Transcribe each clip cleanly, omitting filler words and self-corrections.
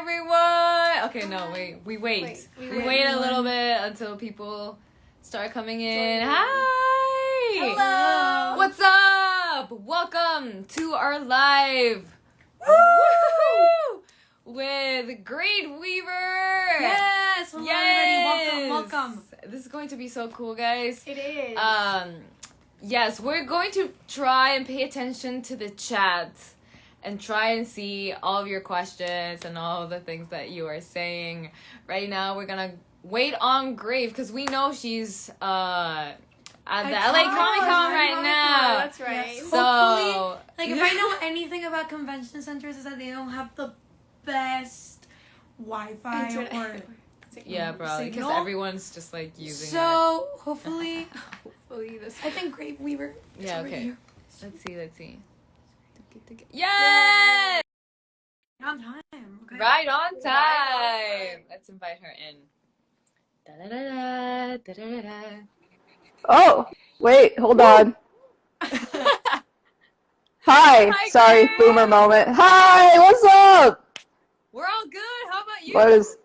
everyone. Okay, no, wait. We wait a little bit until people start coming in. Hi. Hello. What's up? Welcome to our live. Woo! With Graveweaver. Yes. Hello, everybody. Welcome. This is going to be so cool, guys. It is. Yes, we're going to try and pay attention to the chat and try and see all of your questions and all the things that you are saying. Right now, we're gonna wait on Grave because we know she's at the LA Comic Con right now. That's right. Yes. So, hopefully, like, if I know anything about convention centers, is that they don't have the best Wi-Fi or yeah, bro, because everyone's just like using it. So hopefully, this. I think Graveweaver. Yeah, okay. Here. Let's see. Yay! On time. Okay. Right on time. Let's invite her in. Da-da-da-da, da-da-da-da. Oh, wait, hold on. Hi. Sorry, Grace. boomer moment. Hi, what's up? We're all good. How about you? What is...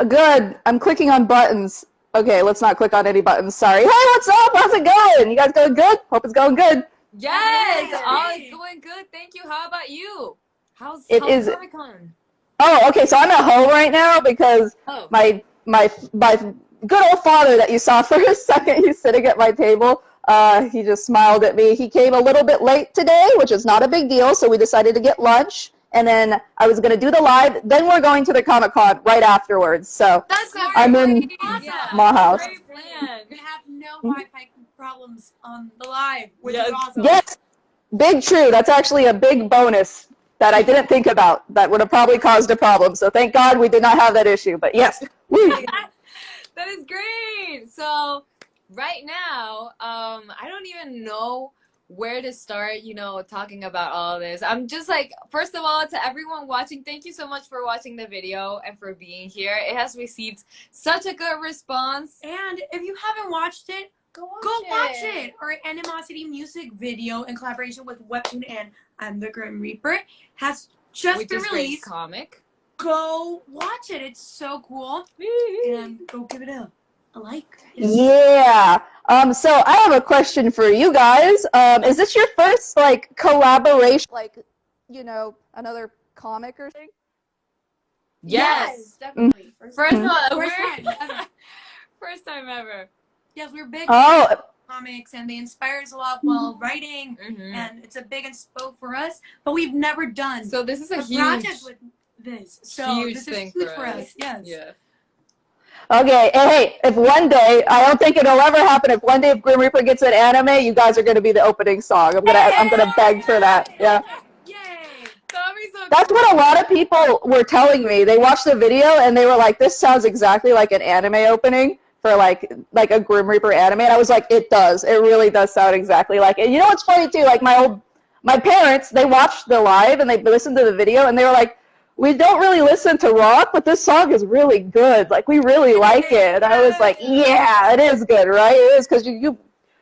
Good. I'm clicking on buttons. Okay, let's not click on any buttons. Sorry. Hey, what's up? How's it going? You guys going good? Hope it's going good. Yes, all is going good. Thank you. How about you? How's Comic-Con? Oh, okay, so I'm at home right now because my good old father that you saw for a second, he's sitting at my table. He just smiled at me. He came a little bit late today, which is not a big deal, so we decided to get lunch. And then I was going to do the live. Then we're going to the Comic-Con right afterwards. So I'm in my house. Great plan. We have no Wi-Fi problems on the live, which is awesome. Yes, big true. That's actually a big bonus that I didn't think about. That would have probably caused a problem. So thank God we did not have that issue. But yes. Woo. That is great. So right now, I don't even know where to start, talking about all this. I'm just like, first of all, to everyone watching, thank you so much for watching the video and for being here. It has received such a good response. And if you haven't watched it, go watch it. Our Animosity music video in collaboration with Webtoon and I'm the Grim Reaper has just been released. Comic. Go watch it. It's so cool. And go give it a like. Yeah. So I have a question for you guys. Is this your first collaboration, another comic or something? Yes, definitely. First time ever. Yes, we're big Oh. comics, and they inspire us a lot while writing, and it's a big inspo for us. But we've never done so this is a huge project with this. So huge this thing is huge for us. Yes. Yeah. Okay, and hey, if one day, I don't think it'll ever happen, if one day if Grim Reaper gets an anime, you guys are gonna be the opening song. I'm gonna beg for that. Yeah. Yay! That'd be so That's cool. what a lot of people were telling me. They watched the video and they were like, this sounds exactly like an anime opening for like a Grim Reaper anime. And I was like, it does. It really does sound exactly like it. You know what's funny too? Like my parents, they watched the live and they listened to the video and they were like, we don't really listen to rock, but this song is really good. Like, we really like it. And I was like, yeah, it is good, right? It is, because you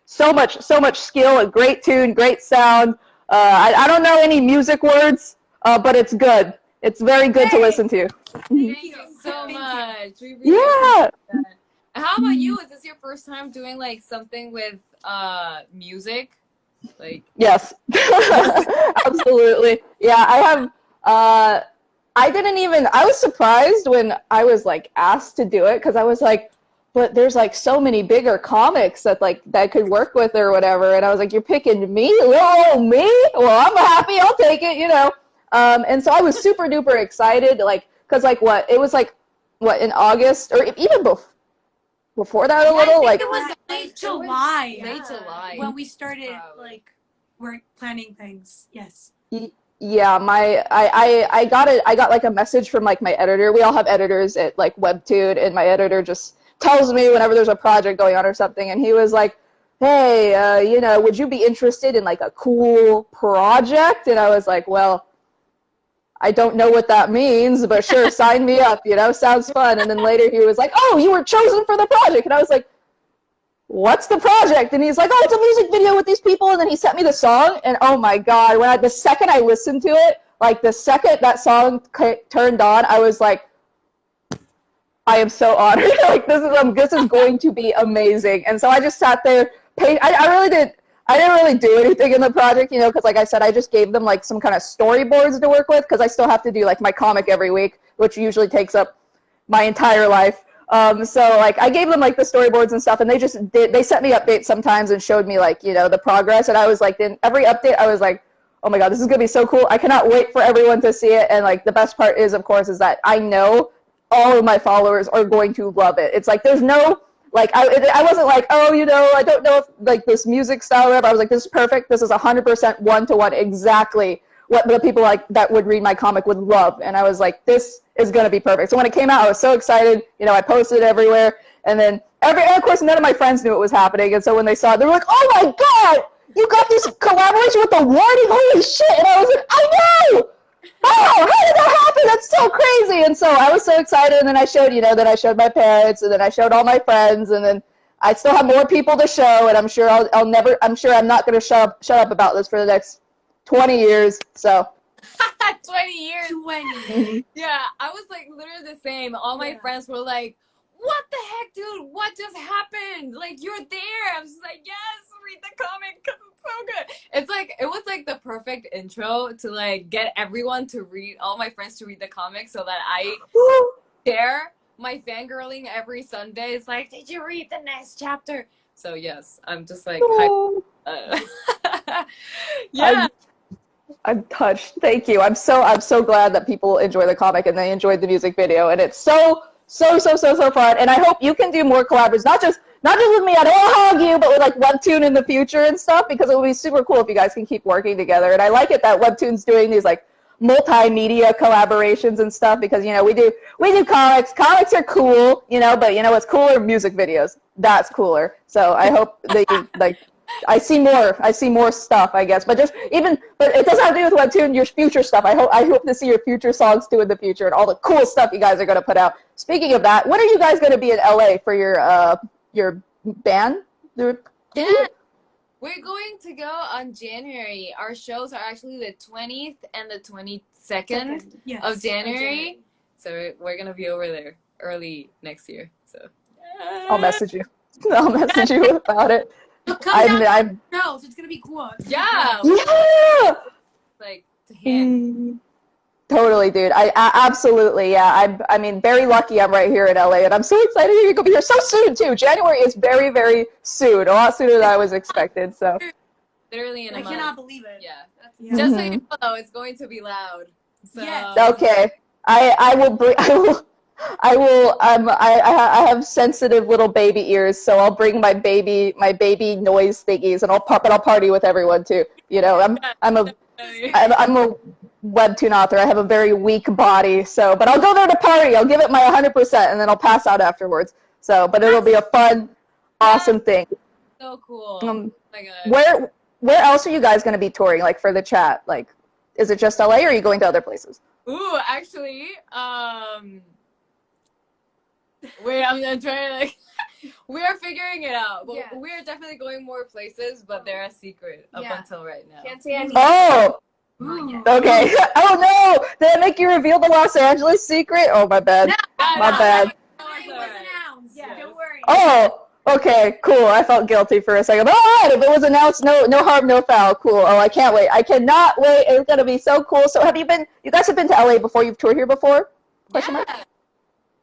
so much skill, a great tune, great sound. I don't know any music words, but it's good. It's very good to listen to. Thank you so much. We really appreciate that. And how about you? Is this your first time doing like something with music? Like Yes. Absolutely. Yeah, I have I was surprised when I was like asked to do it, because I was like, but there's like so many bigger comics that I could work with or whatever, and I was like, you're picking me? Oh, me? Well, I'm happy, I'll take it, and so I was super duper excited, because it was in August, or even before that a little, I think it was late July. Late July when we started we're planning things. Yes. Yeah, I got like a message from like my editor. We all have editors at like Webtoon, and my editor just tells me whenever there's a project going on or something, and he was like, hey, would you be interested in like a cool project? And I was like, well, I don't know what that means, but sure, sign me up, sounds fun. And then later he was like, oh, you were chosen for the project. And I was like, what's the project? And he's like, oh, it's a music video with these people. And then he sent me the song, and oh my God, the second I listened to it, like the second that song turned on, I was like, I am so honored. Like this is going to be amazing. And so I just sat there. I didn't really do anything in the project, because like I said, I just gave them like some kind of storyboards to work with because I still have to do like my comic every week, which usually takes up my entire life. So like I gave them like the storyboards and stuff, and they sent me updates sometimes and showed me like, the progress. And I was like, in every update, I was like, oh my God, this is going to be so cool. I cannot wait for everyone to see it. And like the best part is, of course, is that I know all of my followers are going to love it. It's like, there's no, like, I wasn't like, oh, I don't know if like this music style, whatever. I was like, this is perfect. This is 100% one-to-one exactly what the people like that would read my comic would love. And I was like, this is going to be perfect. So when it came out, I was so excited. I posted it everywhere. And then and of course, none of my friends knew it was happening. And so when they saw it, they were like, oh my God, you got this collaboration with The Warning. Holy shit. And I was like, I know. Oh, how did that happen? That's so crazy. And so I was so excited. And then I showed, then I showed my parents, and then I showed all my friends, and then I still have more people to show. And I'm sure I'm sure I'm not going to shut up about this for the next 20 years. So 20 years. 20. Yeah, I was like literally the same. All my friends were like, what the heck, dude? What just happened? Like, you're there. I was just like, yes, read the comic because it's so good. It was like the perfect intro to like get everyone to read, all my friends to read the comic so that I share my fangirling every Sunday. It's like, did you read the next chapter? So yes, I'm just like, yeah. I'm touched. Thank you. I'm so glad that people enjoy the comic and they enjoyed the music video, and it's so fun. And I hope you can do more collabs, not just with me. I don't want to hog you, but with like Webtoon in the future and stuff, because it would be super cool if you guys can keep working together. And I like it that Webtoon's doing these like multimedia collaborations and stuff, because we do comics. Comics are cool, but what's cooler? Music videos. That's cooler. So I hope that you like. I see more stuff, I guess. But it doesn't have to do with Webtoon, your future stuff. I hope to see your future songs too in the future, and all the cool stuff you guys are going to put out. Speaking of that, when are you guys going to be in LA for your band? Yeah. We're going to go on January. Our shows are actually the 20th and the 22nd of January. So we're going to be over there early next year. So I'll message you. I'll message you about it. No, so it's gonna be cool. Yeah. Like to hand. Totally, dude. I absolutely, yeah. I mean, very lucky I'm right here in LA, and I'm so excited you're gonna be here so soon too. January is very, very soon. A lot sooner than I was expected. So literally in a month. I cannot believe it. Yeah. Just so you know, it's going to be loud. So. Yes. Okay. I have sensitive little baby ears, so I'll bring my baby noise thingies, and I'll party with everyone too. I'm a Webtoon author. I have a very weak body, but I'll go there to party. I'll give it my 100%, and then I'll pass out afterwards. But it'll be a fun, awesome thing. So cool. Oh my God. Where else are you guys going to be touring? Like for the chat, like, is it just LA, or are you going to other places? Ooh, actually, wait, I'm trying to like. We are figuring it out. But we are definitely going more places, but they're a secret up until right now. Can't say anything. Oh. Okay. Oh no! Did I make you reveal the Los Angeles secret? Oh, my bad. My bad. It was announced. Yeah, don't worry. Oh. Okay. Cool. I felt guilty for a second. But all right, if it was announced, no harm, no foul. Cool. Oh, I can't wait. I cannot wait. It's gonna be so cool. So, you guys have been to LA before? You've toured here before? Question mark?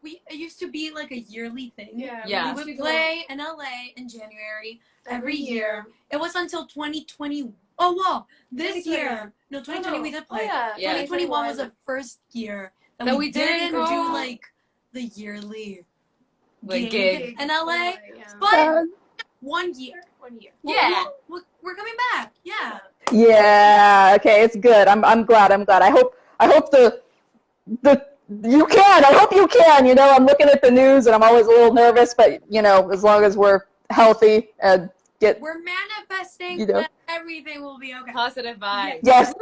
It used to be like a yearly thing. Yeah. We would play in LA in January every year. It was until 2020. Oh, well, this 2020. year. No, 2020 we did play. Yeah. 2021 was the first year that we didn't do like the yearly gig in LA. Yeah. But 1 year. 1 year. Yeah. We're coming back. Yeah. Yeah. Okay. It's good. I'm glad. I hope you can. I hope you can. I'm looking at the news and I'm always a little nervous, but as long as we're healthy and we're manifesting that everything will be okay. Positive vibes. Yes.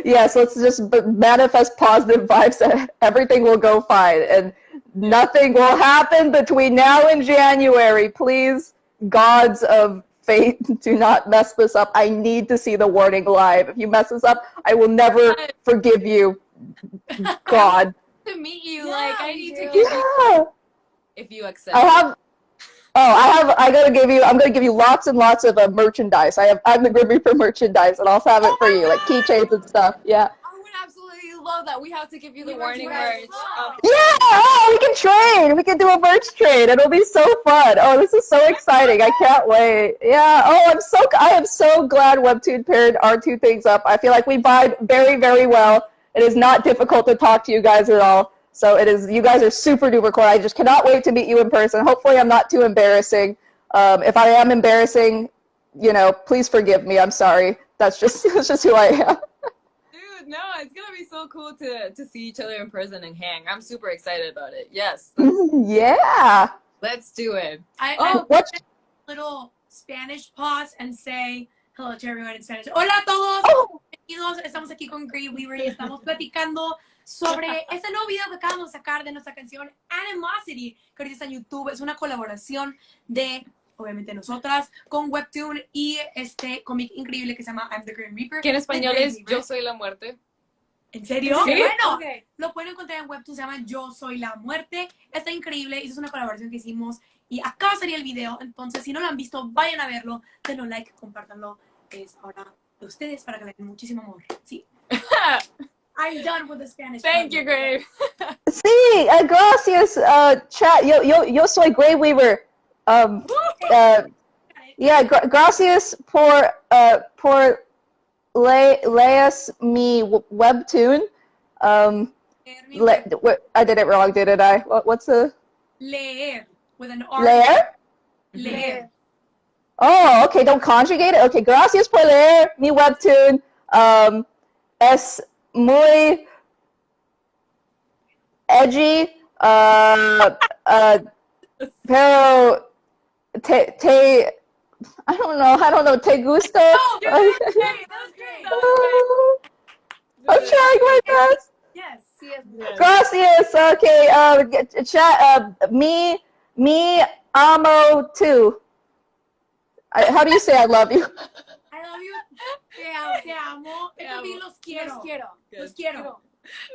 Yes, let's just manifest positive vibes that everything will go fine and nothing will happen between now and January. Please, gods of fate, do not mess this up. I need to see the warning live. If you mess this up, I will never forgive you. God. To meet you, Yeah, like I we need do. to give you Yeah. if you accept. I'm gonna give you lots and lots of merchandise. I'm the Grim Reaper merchandise, and I'll have it for you, like keychains and stuff. Yeah. I would absolutely love that. We have to give you the We warning would merch. as well. Yeah, oh, we can trade. We can do a merch trade. It'll be so fun. Oh, this is so exciting. I can't wait. Yeah. Oh, I am so glad Webtoon paired our two things up. I feel like we vibe very, very well. It is not difficult to talk to you guys at all. So you guys are super duper cool. I just cannot wait to meet you in person. Hopefully I'm not too embarrassing. If I am embarrassing, please forgive me. I'm sorry. That's just who I am. Dude, no, it's gonna be so cool to see each other in person and hang. I'm super excited about it. Yes, Yeah. let's do it. I What? little Spanish pause and say hello to everyone in Spanish. Hola a todos. Oh. Bienvenidos. Estamos aquí con Graveweaver y estamos platicando sobre este nuevo video que acabamos de sacar de nuestra canción Animosity, que ahorita está en YouTube. Es una colaboración de, obviamente, nosotras con Webtoon y este cómic increíble que se llama I'm the Grim Reaper. Que en español de es Graveweaver. Yo soy la muerte. ¿En serio? ¿Sí? Bueno, Okay. lo pueden encontrar en Webtoon, se llama Yo Soy la Muerte. Está increíble, y es una colaboración que hicimos y acá sería el video. Entonces, si no lo han visto, vayan a verlo, denle un like, compártanlo. Es ahora de ustedes para que le den muchísimo amor. Sí. I'm done with the Spanish. Thank you, Grave. Sí, gracias, chat. Yo soy Graveweaver. Yeah, gracias por leas mi webtoon. I did it wrong, didn't I? What's the Leer with an R. leer? Leer. Oh, okay. Don't conjugate it. Okay, gracias por leer mi webtoon. Es muy edgy. Pero I don't know. Te gusta? Oh, that was great. I'm trying my best. Yes. Gracias. Okay. Chat. Me amo too. How do you say I love you? I love you. Te amo. Yo también los quiero. Los quiero. Los quiero.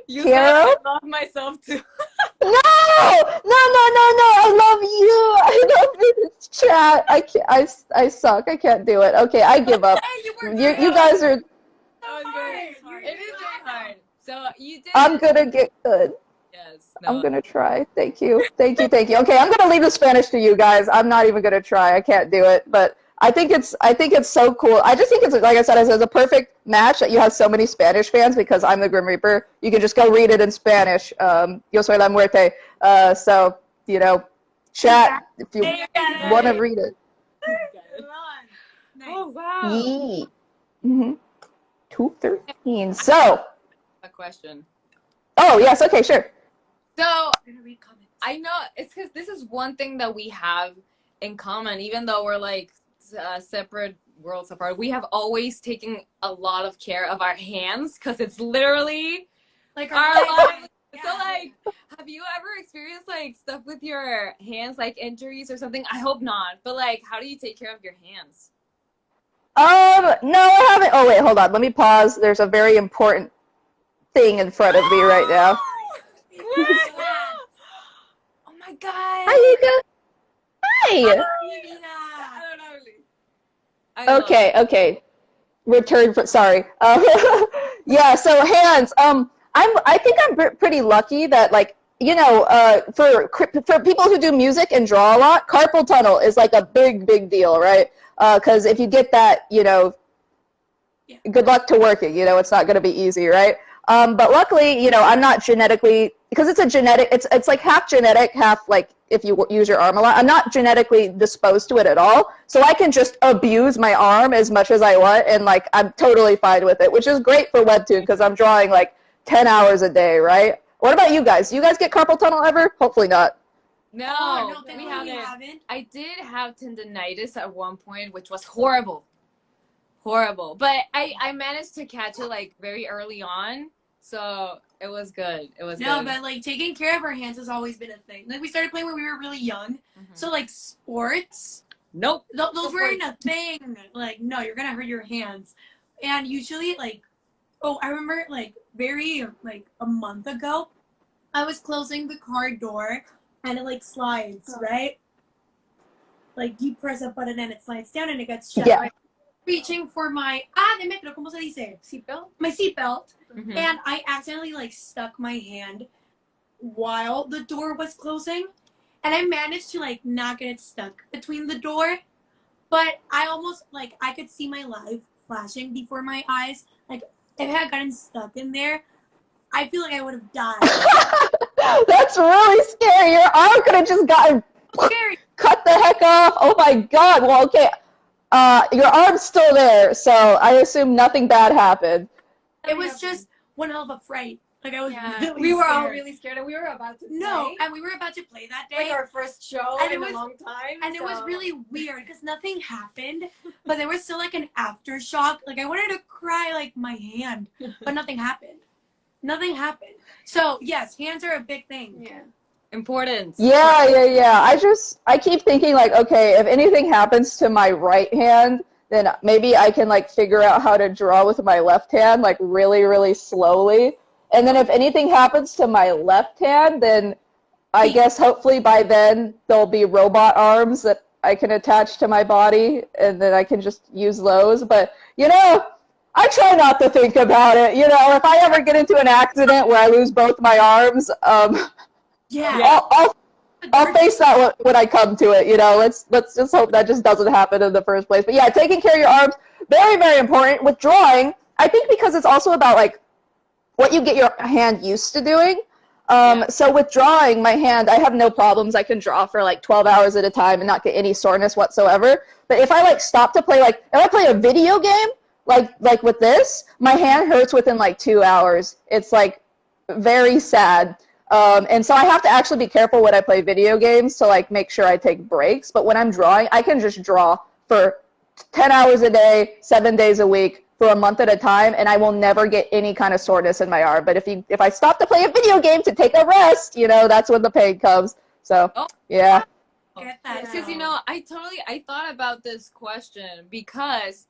You Quiero? said I love myself too. No! I love you. I love you. Chat. I can't. I suck. I can't do it. Okay, I give up. Hey, you were You guys are. It is very hard. So you did. I'm gonna get good. Yes. I'm gonna try. Thank you. Okay, I'm gonna leave the Spanish to you guys. I'm not even gonna try. I can't do it. But I think it's so cool. I just think it's, like I said, it's a perfect match that you have so many Spanish fans because I'm the Grim Reaper. You can just go read it in Spanish. Yo soy la muerte. So chat if you want to read it. Nice. Oh wow. Yee. 213. So. A question. Oh yes. Okay. Sure. So I'm gonna read comments. I know it's because this is one thing that we have in common, even though we're like separate worlds apart. We have always taken a lot of care of our hands because it's literally Like our life. lives. Yeah. So like, have you ever experienced like stuff with your hands, like injuries or something? I hope not. But like, how do you take care of your hands? No, I haven't. Oh wait, hold on. Let me pause. There's a very important thing in front of me right now. Oh my god. Hi, Yuka. Hi. Okay. Return for sorry. Yeah. So hands. I think I'm pretty lucky that for people who do music and draw a lot, carpal tunnel is like a big deal, right? Because if you get that, good luck to working. It's not going to be easy, right? But luckily, I'm not genetically, because it's a genetic, it's like half genetic, half like if you use your arm a lot. I'm not genetically disposed to it at all, so I can just abuse my arm as much as I want, and like I'm totally fine with it, which is great for Webtoon because I'm drawing like 10 hours a day, right? What about you guys? Do you guys get carpal tunnel ever? Hopefully not. No, we we haven't. haven't. I did have tendonitis at one point, which was horrible. But I managed to catch it like very early on, so it was good. Good. But like taking care of our hands has always been a thing. Like we started playing when we were really young. So like sports, Nope. Those weren't a thing. Like, no, you're gonna hurt your hands. And usually, like, oh, I remember, like, a month ago, I was closing the car door, and it, like, slides, right? Like, you press a button, and it slides down, and it gets shut. Yeah. Right? Reaching for my, de metro, ¿cómo se dice? Seatbelt? My seatbelt. Mhm. And I accidentally, like, stuck my hand while the door was closing. And I managed to, like, not get it stuck between the door. But I almost, like, I could see my life flashing before my eyes. Like, if I had gotten stuck in there, I feel like I would have died. That's really scary. Your arm could have just gotten Scary. cut the heck off. Oh my god. Well, okay. Your arm's still there, so I assume nothing bad happened. It was just one hell of a fright. Like, I was really We were all scared. really scared, and we were about to No, play. and we were about to play that day. Like our first show And it in was- a long time. And it was so- really weird because nothing happened, but there was still like an aftershock. Like, I wanted to cry like my hand, but nothing happened. Nothing happened. So yes, hands are a big thing. Yeah. Importance. Yeah. I keep thinking like, okay, if anything happens to my right hand, then maybe I can like figure out how to draw with my left hand, like really, really slowly. And then if anything happens to my left hand, then I guess hopefully by then there'll be robot arms that I can attach to my body, and then I can just use those. But, you know, I try not to think about it. You know, if I ever get into an accident where I lose both my arms, Yeah. I'll face that when I come to it. You know, let's just hope that just doesn't happen in the first place. But yeah, taking care of your arms, very, very important. With drawing, I think because it's also about like what you get your hand used to doing. So with drawing, my hand, I have no problems. I can draw for like 12 hours at a time and not get any soreness whatsoever. But if I like stop to play, like if I play a video game, like with this, my hand hurts within like 2 hours. It's like very sad. And so I have to actually be careful when I play video games to like make sure I take breaks. But when I'm drawing, I can just draw for 10 hours a day, 7 days a week, for a month at a time, and I will never get any kind of soreness in my arm. But if I stop to play a video game to take a rest, you know, that's when the pain comes. So, yeah. Get that. Because you know, I thought about this question because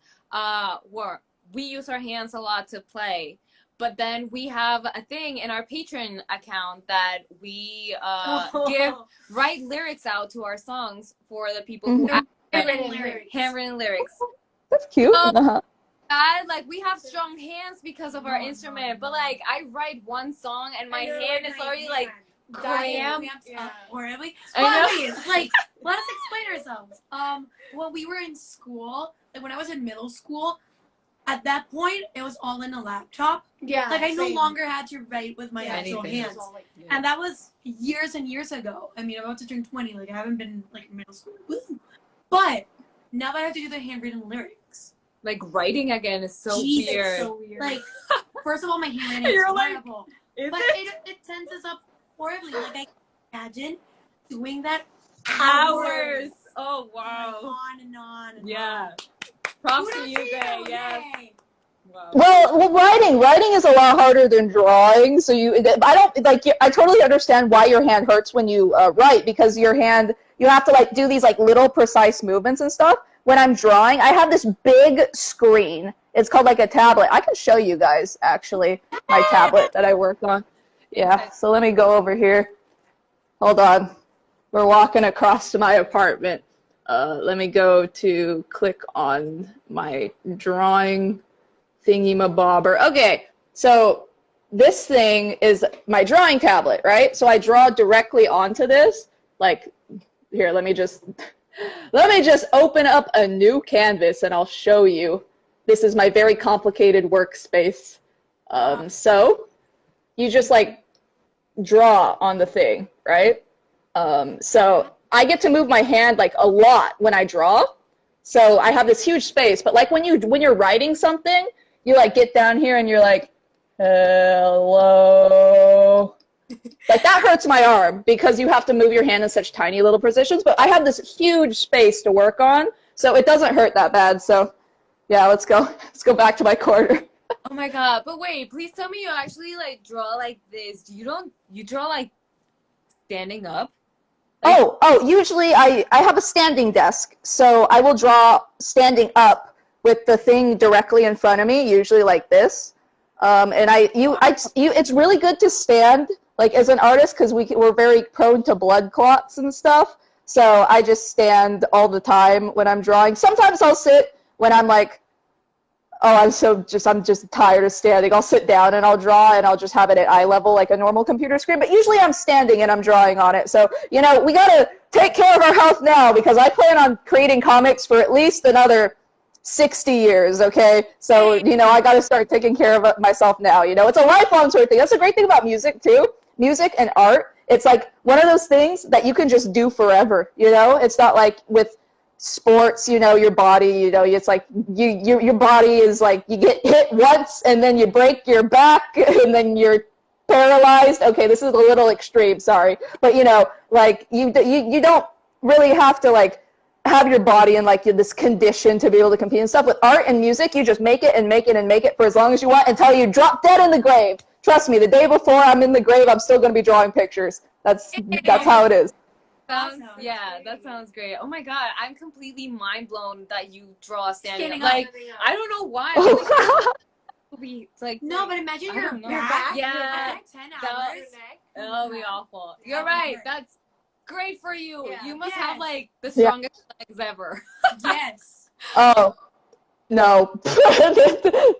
we use our hands a lot to play, but then we have a thing in our Patreon account that we write lyrics out to our songs for the people who handwritten lyrics. That's cute. Like we have strong hands because of our instrument, but like I write one song and my hand is already like cramped. Horribly. I know. Please, like, let us explain ourselves. When we were in school, like when I was in middle school, at that point it was all in a laptop. Yeah. Like I no longer had to write with my actual anything. hands. And that was years and years ago. I mean, I'm about to turn 20. Like I haven't been like in middle school. Woo. But now that I have to do the handwritten lyrics. Like writing again is so Jesus, weird. So weird. Like, first of all, my handwriting is You're like, horrible. Is But it? it tenses up horribly. Like, I can imagine doing that Hours. Oh wow. on and on. And Yeah. on. Props to Kudos you, Gay. Yes. Yay. Wow. Well, writing is a lot harder than drawing. So I don't like. I totally understand why your hand hurts when you write, because your hand, you have to like do these like little precise movements and stuff. When I'm drawing, I have this big screen. It's called like a tablet. I can show you guys actually my tablet that I work on. Yeah. So let me go over here. Hold on. We're walking across to my apartment. Let me go to click on my drawing thingy-mabobber. Okay, so this thing is my drawing tablet, right? So I draw directly onto this. Like, here, let me just open up a new canvas and I'll show you. This is my very complicated workspace. So you just like draw on the thing, right? So I get to move my hand like a lot when I draw. So I have this huge space, but like when you're writing something, you like get down here and you're like, hello. Like that hurts my arm because you have to move your hand in such tiny little positions, but I have this huge space to work on, so it doesn't hurt that bad. So yeah, let's go back to my corner. Oh my god. But wait, please tell me you actually like draw like this. You draw like standing up? Usually I have a standing desk, so I will draw standing up with the thing directly in front of me, usually like this. It's really good to stand, like as an artist, because we're very prone to blood clots and stuff. So I just stand all the time when I'm drawing. Sometimes I'll sit when I'm like, oh, I'm just tired of standing. I'll sit down and I'll draw, and I'll just have it at eye level like a normal computer screen. But usually I'm standing and I'm drawing on it. So, we gotta take care of our health now, because I plan on creating comics for at least another 60 years, okay? So, I gotta start taking care of myself now. It's a lifelong sort of thing. That's the great thing about music too. Music and art, it's like one of those things that you can just do forever, It's not like with sports, your body, it's like your body is like, you get hit once and then you break your back and then you're paralyzed. Okay, this is a little extreme, sorry. But like you don't really have to like have your body in like this condition to be able to compete and stuff. With art and music, you just make it and make it and make it for as long as you want until you drop dead in the grave. Trust me, the day before I'm in the grave, I'm still going to be drawing pictures. That's how it is. That sounds great. Oh my god, I'm completely mind blown that you draw standing up. up. Like, I don't know why. It's like, no, but imagine your don't know. back. Yeah. 10 hours. That'll be awful. You're right. That's great for you. Yeah. You must have like the strongest legs ever. Yes. Oh, no.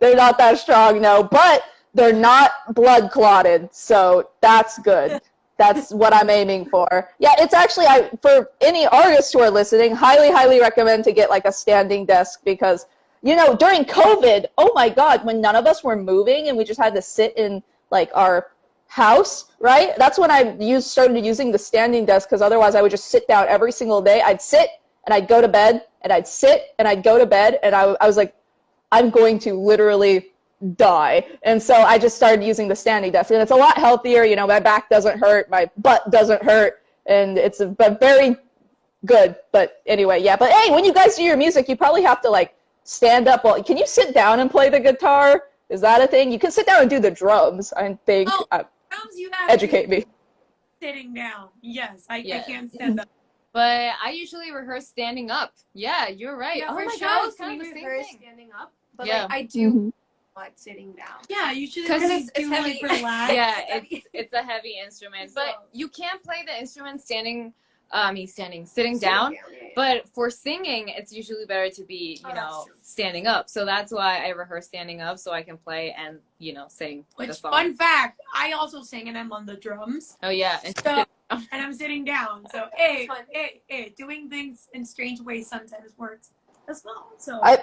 They're not that strong, no. But they're not blood clotted, so that's good. That's what I'm aiming for. Yeah, it's actually, for any artists who are listening, highly, highly recommend to get like a standing desk, because, during COVID, oh my God, when none of us were moving and we just had to sit in like our house, right? That's when I started using the standing desk, because otherwise I would just sit down every single day. I'd sit and I'd go to bed, and I'd sit and I'd go to bed, and I was like, I'm going to literally die. And so I just started using the standing desk, and it's a lot healthier. My back doesn't hurt, my butt doesn't hurt, and it's very good. But anyway, yeah. But hey, when you guys do your music, you probably have to like stand up. Well, can you sit down and play the guitar? Is that a thing? You can sit down and do the drums, I think. Drums, you have Educate me. Sitting down. Yes, I can't stand up. But I usually rehearse standing up. Yeah, you're right. Yeah, oh for my shows, god, it's we kind of the same rehearse thing. standing up, but Yeah. like I do like sitting down. Yeah, you should 'Cause really it's do heavy. like relax. Yeah, It's it's a heavy instrument, So- but you can't play the instrument sitting down. Yeah. But for singing, it's usually better to be, Oh, that's true. standing up. So that's why I rehearse standing up, so I can play and, sing the Which, song. fun fact, I also sing and I'm on the drums. Oh yeah. And So, and I'm sitting down. So, It's fun. doing things in strange ways sometimes works as well. So, I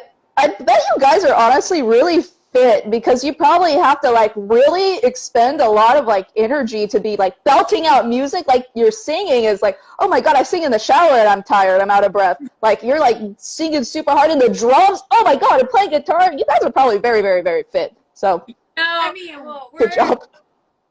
bet you guys are honestly really fit, because you probably have to like really expend a lot of like energy to be like belting out music. Like your singing is like, oh my God, I sing in the shower and I'm tired, I'm out of breath. Like you're like singing super hard in the drums. Oh my God, and playing guitar. You guys are probably very, very, very fit. So I mean, well, good job.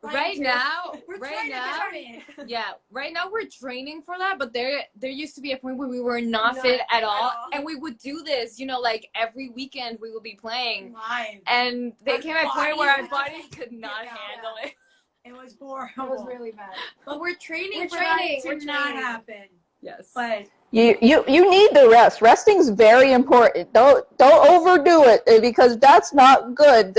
right now, we're right trying now, to get it. yeah, right now we're training for that, but there used to be a point where we were not Not fit at at all, all. and we would do this, like every weekend we would be playing, Live. and there Our came a point where our bodies bodies could not Yeah. handle it. It was It horrible. was really bad. But we're training We're for training, that we're to not training. happen. Yes. But You need the rest. Resting's very important. Don't overdo it, because that's not good.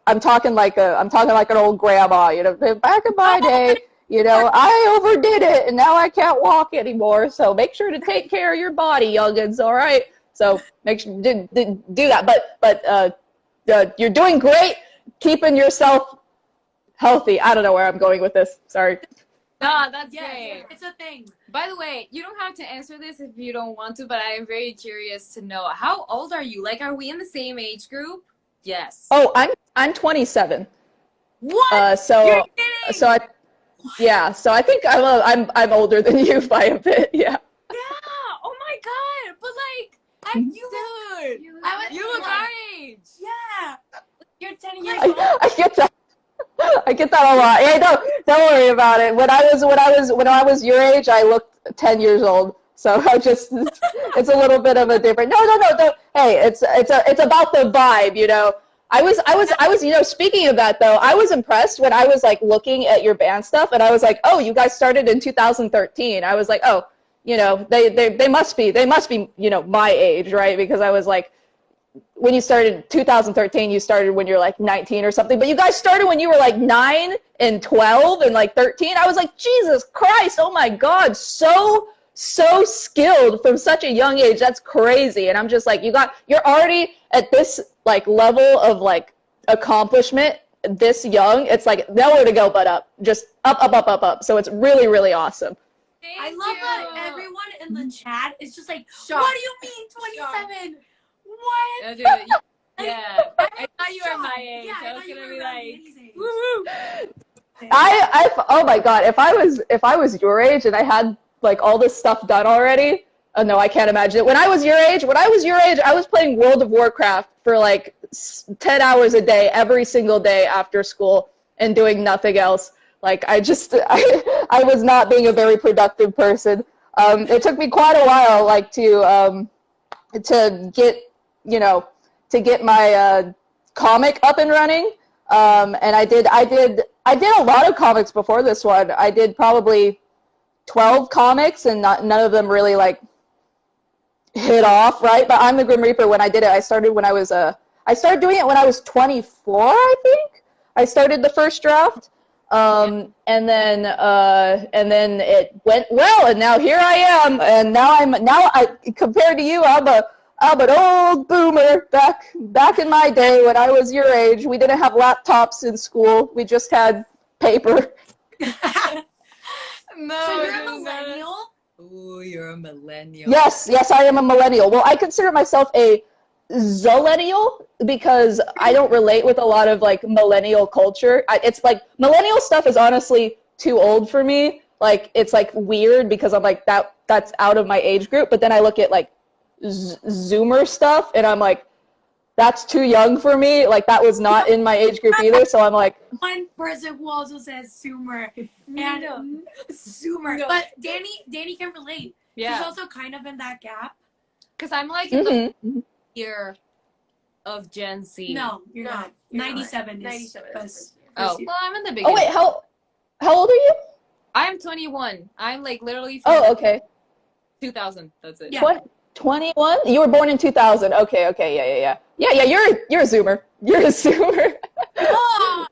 I'm talking like an old grandma. Back in my day, I overdid it, and now I can't walk anymore. So make sure to take care of your body, youngins. All right. So make sure do that. But you're doing great, keeping yourself healthy. I don't know where I'm going with this. Sorry. No, that's yeah, great. it's a thing. By the way, you don't have to answer this if you don't want to, but I am very curious to know, how old are you? Like, are we in the same age group? Yes. Oh, I'm 27. What? So You're kidding! so I think I'm older than you by a bit. Yeah. Yeah. Oh my god. But like, you look our age. Yeah. You're 10 years old. I get that. I get that a lot. Hey, don't worry about it. When I was your age, I looked 10 years old. So it's a little bit of a different. No. Hey, it's about the vibe, I was, speaking of that though, I was impressed when I was like looking at your band stuff and I was like, oh, you guys started in 2013. I was like, oh, they must be, my age, right? Because I was like, when you started 2013, you started when you're like 19 or something, but you guys started when you were like 9 and 12 and like 13. I was like, Jesus Christ, oh my God, so skilled from such a young age. That's crazy. And I'm just like, you're already at this like level of like accomplishment this young. It's like nowhere to go but up, just up. So it's really, really awesome. I love that everyone in the chat is just like, what do you mean 27? What? Yeah, I thought you were my age. Yeah, I was gonna be like, woo. Oh my God, if I was your age and I had like all this stuff done already, oh no, I can't imagine it. When I was your age, I was playing World of Warcraft for like 10 hours a day, every single day after school and doing nothing else. Like I was not being a very productive person. It took me quite a while, like to get my comic up and running. And I did a lot of comics before this one. I did probably 12 comics and none of them really like hit off, right? But I'm the Grim Reaper. When I did it, I started doing it when I was 24, I think. I started the first draft. And then it went well, and now here I am, and now I compared to you, I'm an old boomer. Back in my day when I was your age, we didn't have laptops in school. We just had paper. No. So you're a millennial? Ooh, you're a millennial. Yes, I am a millennial. Well, I consider myself a zillennial because I don't relate with a lot of like millennial culture. It's like millennial stuff is honestly too old for me. Like it's like weird because I'm like that's out of my age group. But then I look at like Zoomer stuff and I'm like, that's too young for me. Like that was not in my age group either. So I'm like, one person who also says Zoomer and Zoomer, No. but Danny can relate. Yeah. She's also kind of in that gap. Because I'm like in the year of Gen Z. No, you're not. You're 97 not. is 97 is first Oh, year. well, I'm in the beginning. oh wait, how old are you? I'm 21. I'm like literally from Oh, okay. 2000. That's it. Yeah. 21? You were born in 2000. Okay, yeah. Yeah, you're a Zoomer. You're a Zoomer. Oh,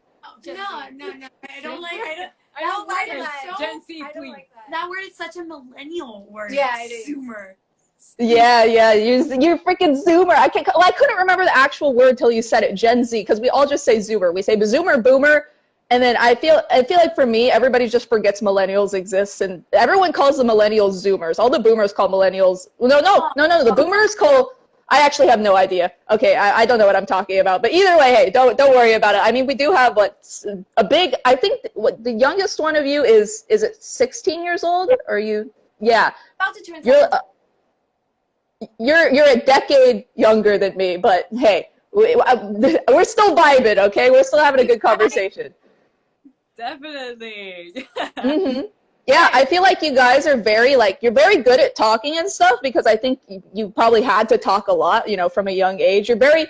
Gen no. Z. I don't like I that don't like word is that. so- Gen Z, I don't please. like that. that word is such a millennial word. Yeah, it is. Zoomer. Yeah, you're freaking Zoomer. I couldn't remember the actual word till you said it, Gen Z, because we all just say Zoomer. We say Zoomer, Boomer, and then I feel like for me, everybody just forgets millennials exist, and everyone calls the millennials Zoomers. All the Boomers call millennials. No. The Boomers call. I actually have no idea. Okay, I don't know what I'm talking about. But either way, hey, don't worry about it. I mean, we do have a big. I think what the youngest one of you is it 16 years old? Or you? Yeah, About to turn you're a decade younger than me. But hey, we're still vibing. Okay, we're still having a good conversation. Definitely. Mm-hmm. Yeah, I feel like you guys are you're very good at talking and stuff because I think you probably had to talk a lot, from a young age. You're very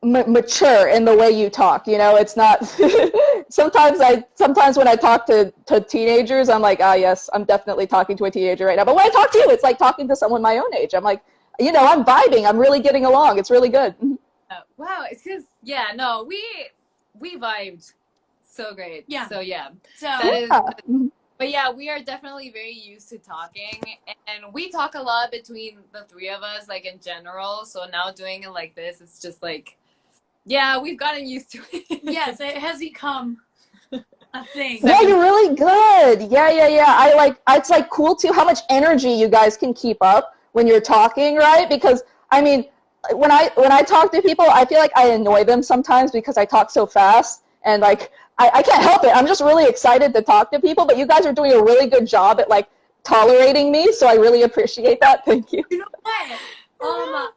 mature in the way you talk. It's not. Sometimes when I talk to teenagers, I'm like, yes, I'm definitely talking to a teenager right now. But when I talk to you, it's like talking to someone my own age. I'm like, I'm vibing. I'm really getting along. It's really good. Wow, it's because we vibed so great. Yeah. So yeah. So That is, Yeah. but yeah, we are definitely very used to talking, and we talk a lot between the three of us, like in general. So now doing it like this, it's just like, yeah, we've gotten used to it. yes, it has become a thing. Yeah, you're really good. Yeah. It's like cool too how much energy you guys can keep up when you're talking, right? Because I mean, when I talk to people, I feel like I annoy them sometimes because I talk so fast and like I can't help it. I'm just really excited to talk to people, but you guys are doing a really good job at like tolerating me, so I really appreciate that. Thank you. You know what?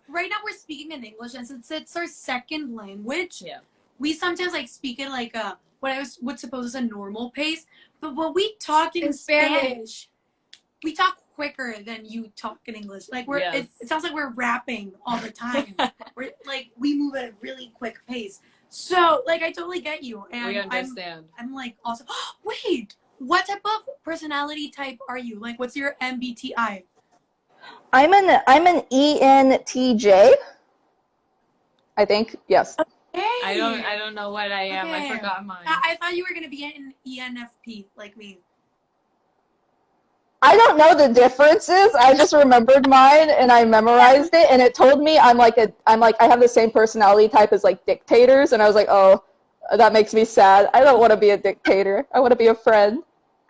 Right now we're speaking in English, and since it's our second language, Yeah. we sometimes like speak at like what I would suppose is a normal pace. But when we talk in In Spanish. we talk quicker than you talk in English. Like we're Yes. it sounds like we're rapping all the time. We're like we move at a really quick pace. So like I totally get you. And We understand. I'm like also wait, what type of personality type are you? Like what's your MBTI? I'm an ENTJ. I think, yes. Hey. I don't know what I am. Okay. I forgot mine. I thought you were gonna be an ENFP like me. I don't know the differences. I just remembered mine and I memorized it, and it told me I have the same personality type as like dictators, and I was like, oh, that makes me sad. I don't want to be a dictator. I want to be a friend.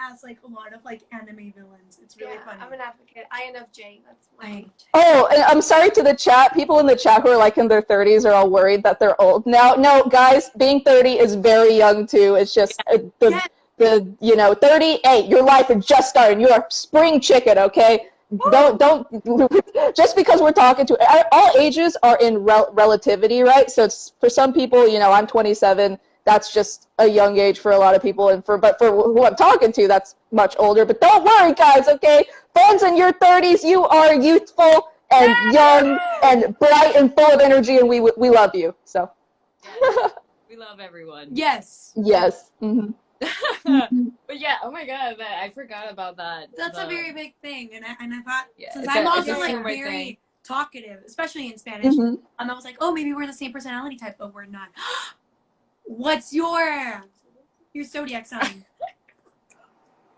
As like a lot of like anime villains. It's really funny. I'm an advocate. INFJ. That's my. Oh, and I'm sorry to the chat. People in the chat who are like in their 30s are all worried that they're old now. No, guys, being 30 is very young too. It's just the 38. Your life is just starting. You're a spring chicken, okay? Don't just because we're talking to all ages are in relativity, right? So it's, for some people, I'm 27. That's just a young age for a lot of people, but for who I'm talking to, that's much older. But don't worry, guys, okay? Friends in your 30s, you are youthful and young and bright and full of energy, and we love you. So We love everyone. Yes. yes. Mm-hmm. But yeah, oh my god, I forgot about that. That's a very big thing, and I thought since it's I'm a also like humor very thing. talkative, especially in Spanish, Mm-hmm. I was like, oh, maybe we're the same personality type, but we're not. What's your zodiac sign?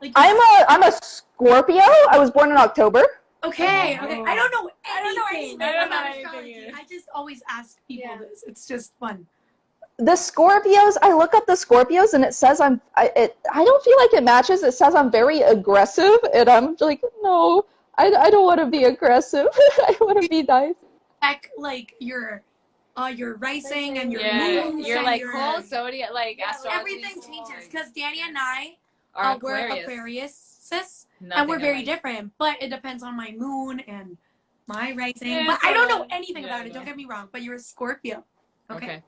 Like, I'm a Scorpio. I was born in October. okay. Oh. I don't know anything. I don't know anything about about anything astrology. either. I just always ask people Yeah. this. It's just fun. The Scorpios, I look up the Scorpios and it says I don't feel like it matches. It says I'm very aggressive, and I'm like, no, I don't want to be aggressive. I want to be nice. Like your rising and your Yeah, moons you're and like your, whole zodiac, like astrology. everything changes because Danny and I Are we're Aquarius. Aquariuses, Nothing and we're very alike. different. But it depends on my moon and my rising. Yeah, but it's I don't all- know anything yeah, about it. yeah. Don't get me wrong. But you're a Scorpio. Okay.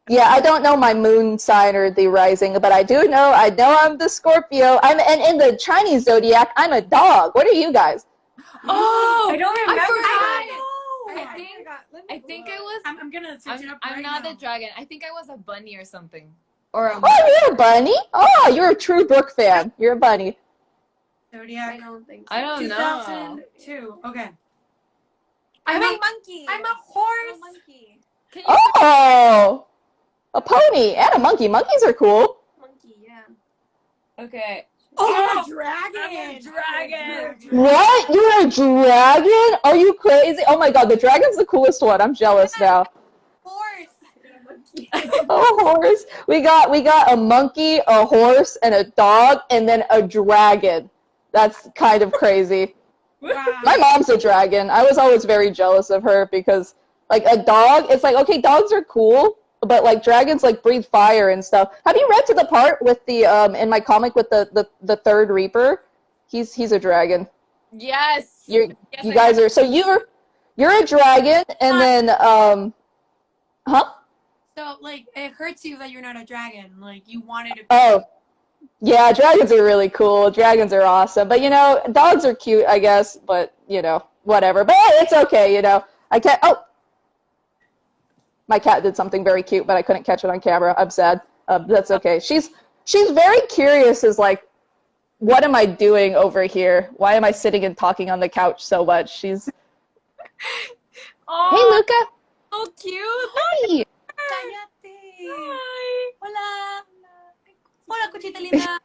Yeah, I don't know my moon sign or the rising, but I know I'm the Scorpio. And in the Chinese zodiac, I'm a dog. What are you guys? Oh, I don't remember. I think- I think I was. I'm gonna search it up I'm right not now. a dragon. I think I was a bunny or something. Or a Oh, you're a bunny? Oh, you're a true Brooke fan. You're a bunny. I Zodiac. don't think so. I don't know. 2002. Okay. I'm I'm a a monkey. I'm a I'm horse. a monkey. Can you? Oh, a pony and a monkey. Monkeys are cool. Monkey, yeah. Okay. Oh, Oh, dragon. I'm a dragon. What? You're a dragon? Are you crazy? Oh my god, the dragon's the coolest one. I'm jealous now. Horse. A horse. We got a monkey, a horse, and a dog, and then a dragon. That's kind of crazy. Wow. My mom's a dragon. I was always very jealous of her because, like, a dog, it's like, okay, dogs are cool, but, like, dragons, like, breathe fire and stuff. Have you read to the part with the, in my comic with the third Reaper? He's a dragon. Yes. You Yes, you I guys know. are, so you're a dragon, and then, huh? So like it hurts you that you're not a dragon. Like you wanted to. Oh. Yeah, dragons are really cool. Dragons are awesome. But, dogs are cute, I guess. But, whatever. But hey, it's okay, I can't... Oh! My cat did something very cute, but I couldn't catch it on camera. I'm sad. That's okay. She's very curious as, like, what am I doing over here? Why am I sitting and talking on the couch so much? She's... Hey, Oh, Luca! so cute. Hi! Cállate. Hi. Hola. Hola, cochita linda.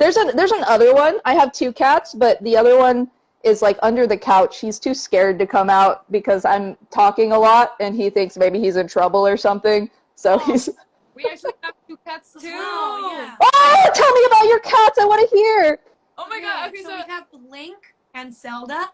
There's another one. I have two cats, but the other one is like under the couch. He's too scared to come out because I'm talking a lot, and he thinks maybe he's in trouble or something. So he's. We actually have two cats too. Oh, yeah. Oh, tell me about your cats. I want to hear. Oh my god. Okay, so so we have Link and Zelda.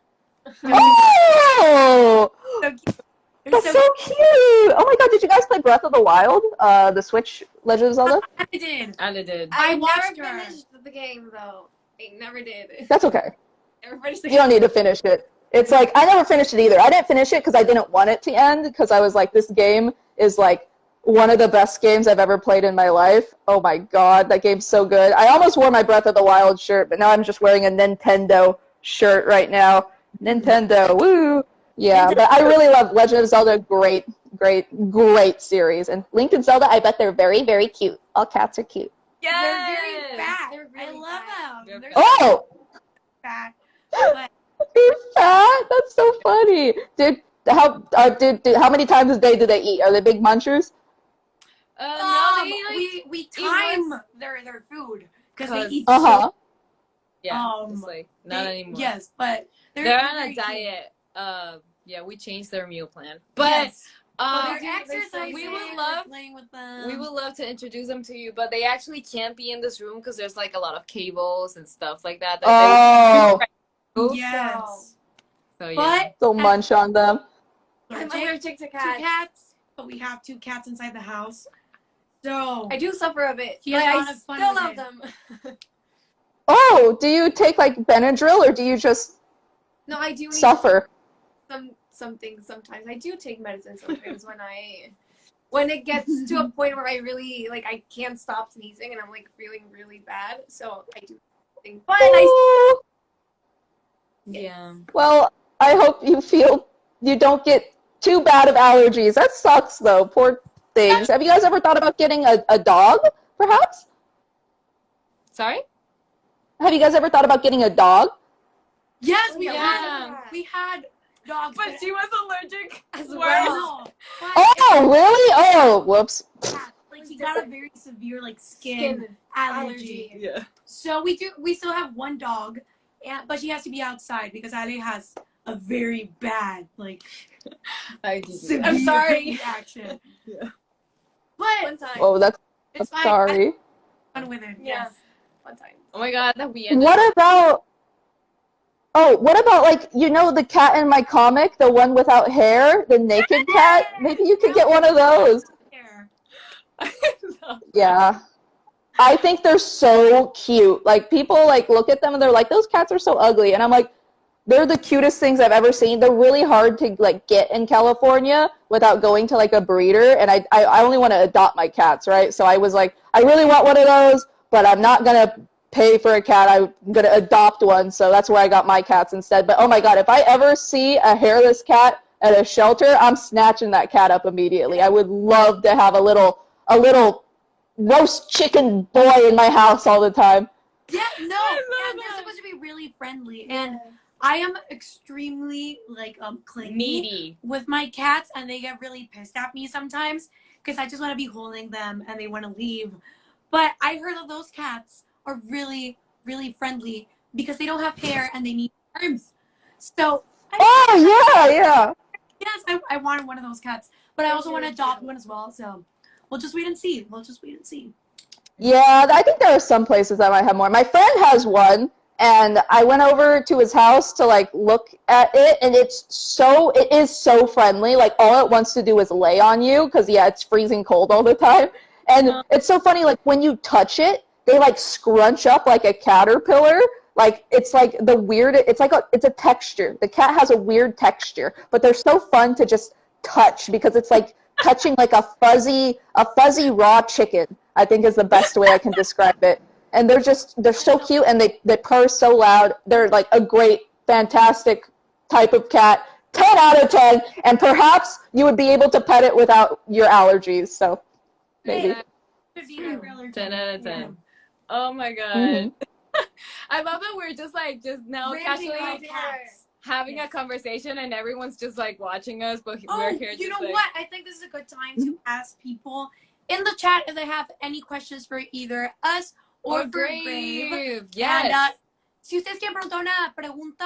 Oh, So cute. They're that's so cute. Oh my god, did you guys play Breath of the Wild? The Switch Legend of Zelda? I did. Anna did. I I watched never her. finished the game though. I never did. That's okay. Never finished the You don't need to finish it. It's like, I never finished it either. I didn't finish it because I didn't want it to end, because I was like, this game is like one of the best games I've ever played in my life. Oh my god, that game's so good. I almost wore my Breath of the Wild shirt, but now I'm just wearing a Nintendo shirt right now. Nintendo, woo! Yeah, but I really love Legend of Zelda. Great, great, great series. And Link and Zelda, I bet they're very, very cute. All cats are cute. They're very Yes. fat. They're I really love fat. them. They're They're Oh! fat. But They're fat? That's so funny. How many times a day do they eat? Are they big munchers? No, they like we eat time once. their food because they 'Cause- eat Uh-huh. Yeah, Um, just like not they- anymore. Yes, but They're on very a cute. diet. Yeah, we changed their meal plan. But Yes. um, They're they're so exercising. we would we're love- playing with them. we would love to introduce them to you, but they actually can't be in this room because there's like a lot of cables and stuff like that. Oh, Yes. So yeah. But don't munch on them. I'm allergic allergic to to cats. cats, but we have 2 cats inside the house. So I do suffer a bit, He but has a I lot of fun still with love it. them. Oh, do you take like Benadryl or do you just No, I do need suffer? some things sometimes. I do take medicine sometimes when it gets to a point where I really like I can't stop sneezing and I'm like feeling really bad. So I do things. But Ooh. Yeah. Well, I hope you don't get too bad of allergies. That sucks though. Poor things. Have you guys ever thought about getting a dog, perhaps? Sorry? Have you guys ever thought about getting a dog? yes, we Yeah. had dogs. But she was allergic as I well. know, but Oh, really? Oh, whoops. like she got a very severe like skin allergy. Yeah. So we still have 1 dog, but she has to be outside because Ale has a very bad like severe I'm sorry. reaction. Yeah. But One time. Oh, that's it's fine. sorry. I'm fun with it. Yeah. Yes. One time. Oh my god, that we ended. What about like the cat in my comic, the one without hair, the naked cat? Maybe you could get one of those. There. Yeah. I think they're so cute. Like people like look at them and they're like, those cats are so ugly. And I'm like, they're the cutest things I've ever seen. They're really hard to like get in California without going to like a breeder. And I only want to adopt my cats, right? So I was like, I really want one of those, but I'm not gonna pay for a cat. I'm gonna adopt one. So that's where I got my cats instead. But oh my god, if I ever see a hairless cat at a shelter, I'm snatching that cat up immediately. I would love to have a little roast chicken boy in my house all the time. Yeah, no, love and they're that. supposed to be really friendly, and I am extremely like clingy Needy. with my cats, and they get really pissed at me sometimes because I just want to be holding them and they want to leave. But I heard that those cats are really, really friendly because they don't have hair and they need arms. So Oh yeah. yes, I wanted one of those cats, but I also want to adopt one as well. So we'll just wait and see. Yeah, I think there are some places that might have more. My friend has one, and I went over to his house to like look at it, and it is so friendly. Like all it wants to do is lay on you, because yeah, it's freezing cold all the time. And it's so funny, like when you touch it, they like scrunch up like a caterpillar. Like it's like it's a texture. The cat has a weird texture, but they're so fun to just touch because it's like touching like a fuzzy raw chicken, I think is the best way I can describe it. And they're so cute, and they purr so loud. They're like a great, fantastic type of cat. 10 out of 10, and perhaps you would be able to pet it without your allergies. So maybe. 10 out of 10. Oh my god. Mhm. I love that we're just now Ranting casually about cats. having a conversation and everyone's just like watching us, but Oh, we're here you just know like, what? I think this is a good time to ask people in the chat if they have any questions for either us or for Grave. Grave. Yes. And, si ustedes quieren preguntar una pregunta,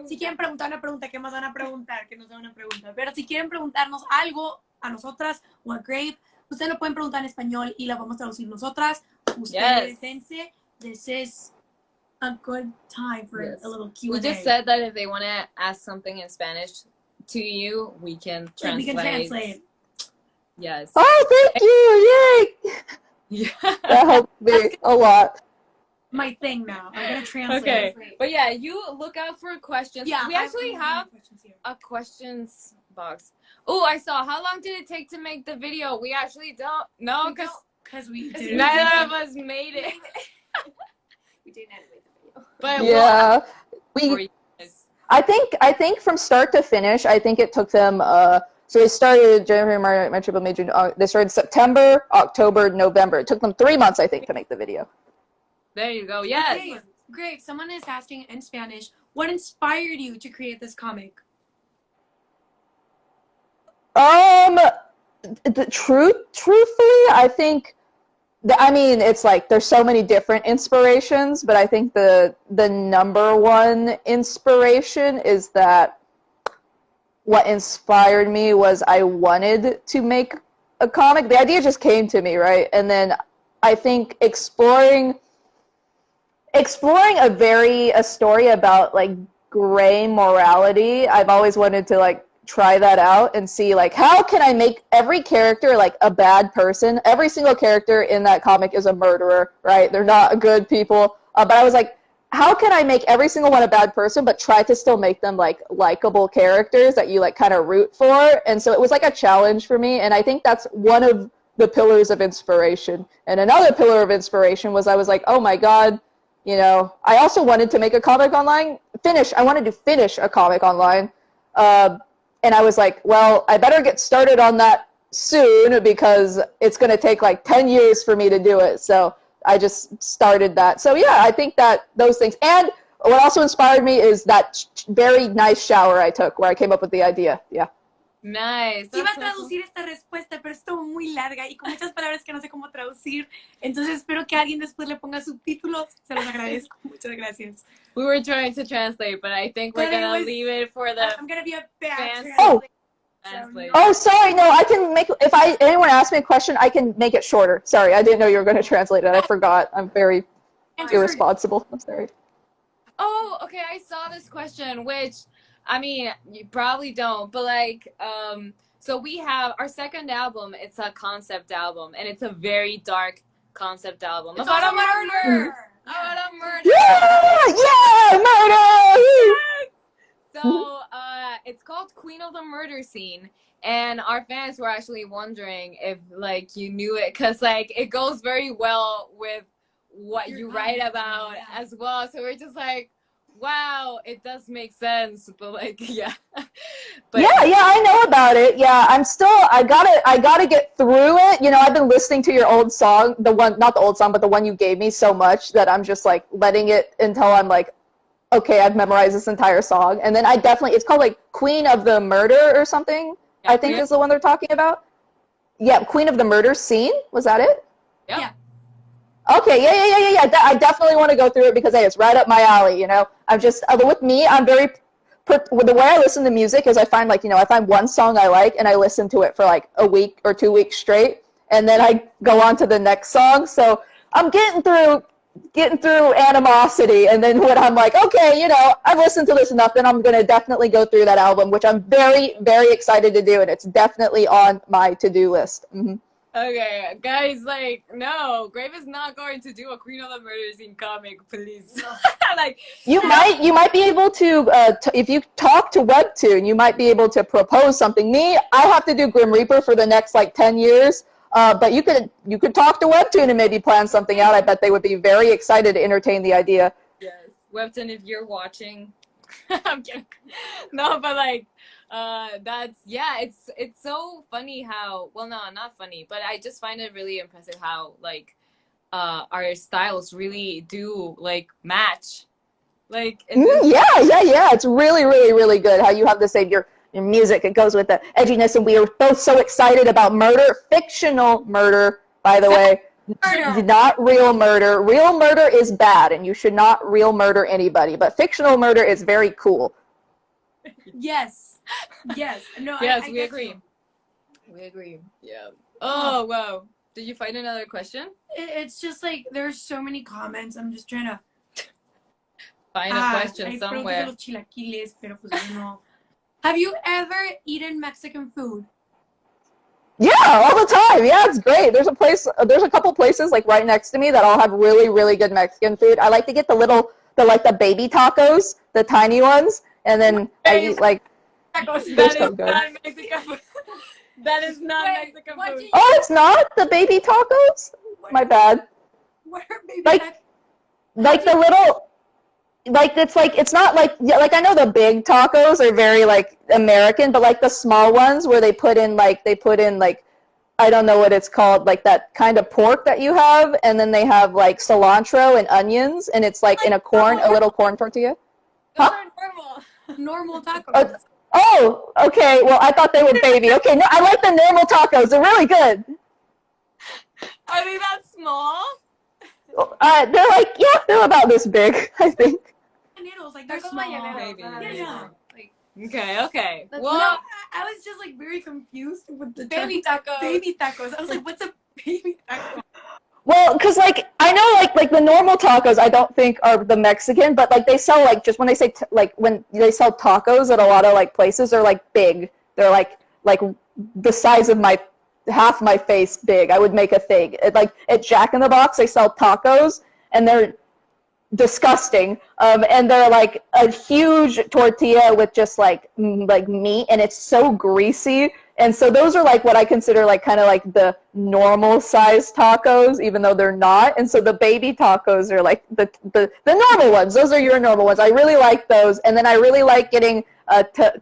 si quieren preguntar una pregunta, ¿qué más van a preguntar? Que nos den una pregunta. Pero si quieren preguntarnos algo a nosotras o a Grave, ustedes lo pueden preguntar en español y la vamos a traducir nosotras. Ustedes dense. This is a good time for Yes. a little Q&A. We just said that if they want to ask something in Spanish to you, we can translate. We can translate. Yes. Oh, thank you! Yay! Yeah. That helped me a lot. My thing now. I'm gonna translate. Okay. But yeah, you look out for questions. Yeah, We actually have questions here. a questions box. Oh, I saw. How long did it take to make the video? We actually don't know because we didn't. neither of us made it. We didn't animate the video. But Yeah, for we. you guys. I think from start to finish, I think it took them. So they started January, March, April, May, June. They started September, October, November. It took them 3 months, I think, to make the video. There you go. Yes. Okay, great. Someone is asking in Spanish, what inspired you to create this comic? Truthfully, I think. I mean, it's like there's so many different inspirations, but I think the number one inspiration is that what inspired me was I wanted to make a comic. The idea just came to me, right? And then I think exploring a story about like gray morality. I've always wanted to like try that out and see like how can I make every character like a bad person. Every single character in that comic is a murderer, right? They're not good people. But I was like, how can I make every single one a bad person but try to still make them like likable characters that you like kind of root for? And so it was like a challenge for me, and I think that's one of the pillars of inspiration. And another pillar of inspiration was I was like, oh my god, you know, I also wanted to make a comic online. I wanted to finish a comic online. And I was like, well, I better get started on that soon because it's going to take like 10 years for me to do it. So I just started that. So yeah, I think that those things. And what also inspired me is that very nice shower I took where I came up with the idea. Yeah. Nice. Iba a traducir esta respuesta, pero estuvo muy larga y con muchas palabras que no sé cómo traducir. Entonces espero que alguien después le ponga subtítulos. Se los agradezco. Muchas gracias. We were trying to translate, but I think we're gonna leave it for the I'm gonna be a bad fans. translator. Oh, sorry. No, I can make. If anyone asks me a question, I can make it shorter. Sorry, I didn't know you were going to translate it. I forgot. I'm very irresponsible. I'm sorry. Oh, okay. I saw this question, which I mean, you probably don't, but like, so we have our second album. It's a concept album, and it's a very dark concept album It's about a also murder. About a murder. Yeah, murder. Yes! So, it's called Queen of the Murder Scene, and our fans were actually wondering if, like, you knew it, because, like, it goes very well with what you write about as well. So we're just like, wow, it does make sense, but, like, yeah. But yeah, I know about it. Yeah, I gotta get through it. You know, I've been listening to your old song, not the old song, but the one you gave me so much that I'm just, like, letting it until I'm, like, okay, I've memorized this entire song. And then it's called like Queen of the Murder or something, yeah, I think is the one they're talking about. Yeah, Queen of the Murder Scene, was that it? Yep. Yeah. Okay, yeah. I definitely want to go through it because, hey, it's right up my alley, you know. I'm just, with me, I'm very, with the way I listen to music is I find like, you know, I find one song I like and I listen to it for like a week or 2 weeks straight. And then I go on to the next song. So I'm getting through animosity, and then when I'm like, okay, you know, I've listened to this enough, then I'm going to definitely go through that album, which I'm very, very excited to do, and it's definitely on my to-do list. Mm-hmm. Okay, guys, like, no, Grave is not going to do a Queen of the Murder Scene comic, please. Like, you might be able to, if you talk to Webtoon, you might be able to propose something. Me, I have to do Grim Reaper for the next like 10 years. But you could talk to Webtoon and maybe plan something out. I bet they would be very excited to entertain the idea. Yes, Webtoon, if you're watching, I'm kidding. No, but like, it's so funny how, well, no, not funny, but I just find it really impressive how like, our styles really do like match. Like, yeah. It's really, really, really good how you have the same your music, it goes with the edginess, and we are both so excited about murder, fictional murder, by the way, not real murder. Real murder is bad, and you should not real murder anybody, but fictional murder is very cool. Yes. No, yes, we agree. We agree. Yeah. Oh, wow. Did you find another question? It's just like there's so many comments. I'm just trying to find a question somewhere. Have you ever eaten Mexican food? Yeah, all the time. Yeah, it's great. There's a couple places like right next to me that all have really, really good Mexican food. I like to get the baby tacos, the tiny ones, and then I eat like, tacos. They're That so is good. not Mexican food. That is not Wait, Mexican what food. did Oh, it's not the baby tacos. My bad. What are baby Like- tacos? Like the little, like it's not like, yeah, like I know the big tacos are very like American, but like the small ones where they put in like I don't know what it's called, like that kind of pork that you have, and then they have like cilantro and onions, and it's like in a little corn tortilla. Those Huh? are normal. Normal tacos. Oh, okay. Well, I thought they were baby. Okay, no, I like the normal tacos. They're really good. Are they that small? They're like, yeah, they're about this big, I think. Noodles, like they're Tacos small. mañaneros. Maybe, Yeah, maybe. yeah. Like, Okay. That's Well, No, I was just like very confused with the term baby tacos. baby tacos. I was like, what's a baby taco? Well, because like I know like the normal tacos I don't think are the Mexican, but like they sell like just when they say when they sell tacos at a lot of like places, they're like big. They're like the size of my half my face big. I would make a thing. Like at Jack in the Box, they sell tacos and they're disgusting. And they're like a huge tortilla with just like meat, and it's so greasy. And so those are like what I consider like kind of like the normal size tacos, even though they're not. And so the baby tacos are like the normal ones. Those are your normal ones. I really like those. And then I really like getting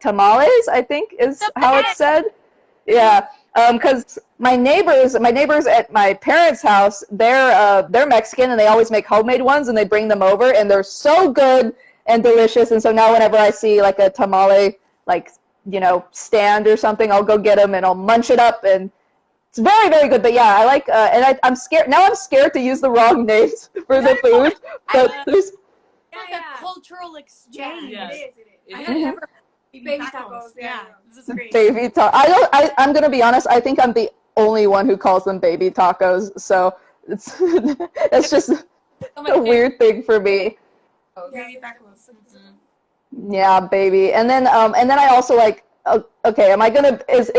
tamales, I think is how it's said. Yeah. Because my neighbors at my parents' house, they're Mexican, and they always make homemade ones, and they bring them over, and they're so good and delicious. And so now whenever I see like a tamale, like, you know, stand or something, I'll go get them and I'll munch it up, and it's very, very good. But yeah, I like, and I'm scared now. I'm scared to use the wrong names for the food, but there's. It's Yeah. like a cultural exchange. Yes. It is. It I is. had never Baby tacos, yeah. This is great. Baby I'm gonna be honest. I think I'm the only one who calls them baby tacos. So it's just a weird thing for me. Baby tacos. Yeah, baby. And then I also like. Okay, am I gonna? Is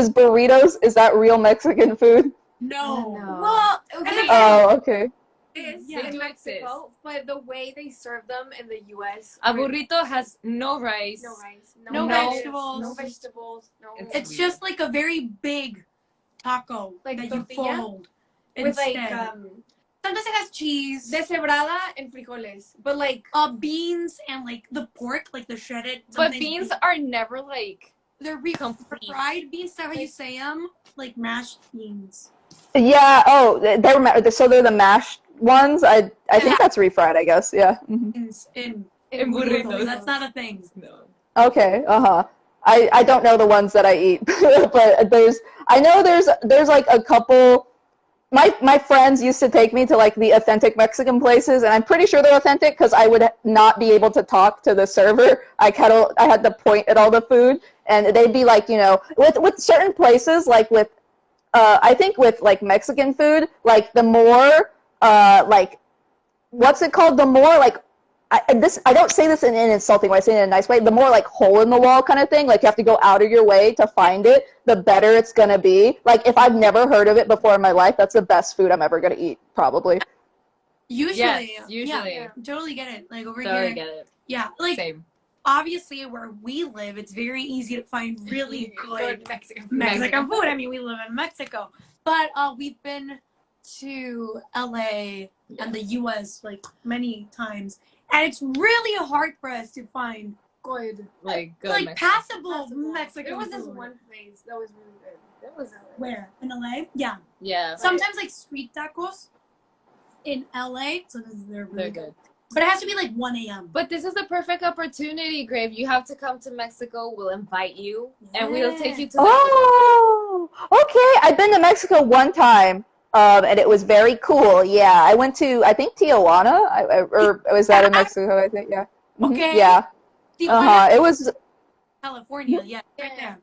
burritos? Is that real Mexican food? No. No. Well, okay. Oh, okay. It is Yeah. in They do Mexico, but the way they serve them in the U.S. A burrito has no rice. No rice, No vegetables, vegetables. It's It's just like a very big taco Like that tortilla? you fold with like instead. Sometimes it has cheese, deshebrada and frijoles, but like beans, and like the pork, like the shredded. But sometimes beans are never like they're complete. fried beans. Is that how you say them? Like mashed beans. Yeah. Oh, they're the mashed ones. I think that's refried. I guess. Yeah. Mhm. In burritos. That's not a thing. No. Okay. I don't know the ones that I eat, but I know there's like a couple. My friends used to take me to like the authentic Mexican places, and I'm pretty sure they're authentic because I would not be able to talk to the server. I had to point at all the food, and they'd be like, you know, with certain places, like with I think with like Mexican food, like the more like what's it called? The more like I don't say this in an insulting way, I say it in a nice way. The more like hole in the wall kind of thing, like you have to go out of your way to find it, the better it's gonna be. Like if I've never heard of it before in my life, that's the best food I'm ever gonna eat, probably. Usually, Yes, usually. yeah, totally get it. Like over Totally here, get it. yeah, like Same. obviously where we live, it's very easy to find really good Mexican. Mexican food. I mean, we live in Mexico, but we've been to LA and the US like many times, and it's really hard for us to find Good. Like good like Mexican. passable Mexican There was this food. one place that was really good. That was Where in LA? Yeah, Yeah. sometimes like street tacos in LA. Sometimes they're really They're good. but it has to be like 1 a.m. But this is the perfect opportunity, Grave. You have to come to Mexico. We'll invite you, and we'll take you to. Oh, okay. I've been to Mexico one time, and it was very cool. Yeah, I went to I think Tijuana, or was that in Mexico? I think yeah. Mhm. Okay. Yeah. Tijuana, It was. California. Yeah, right there.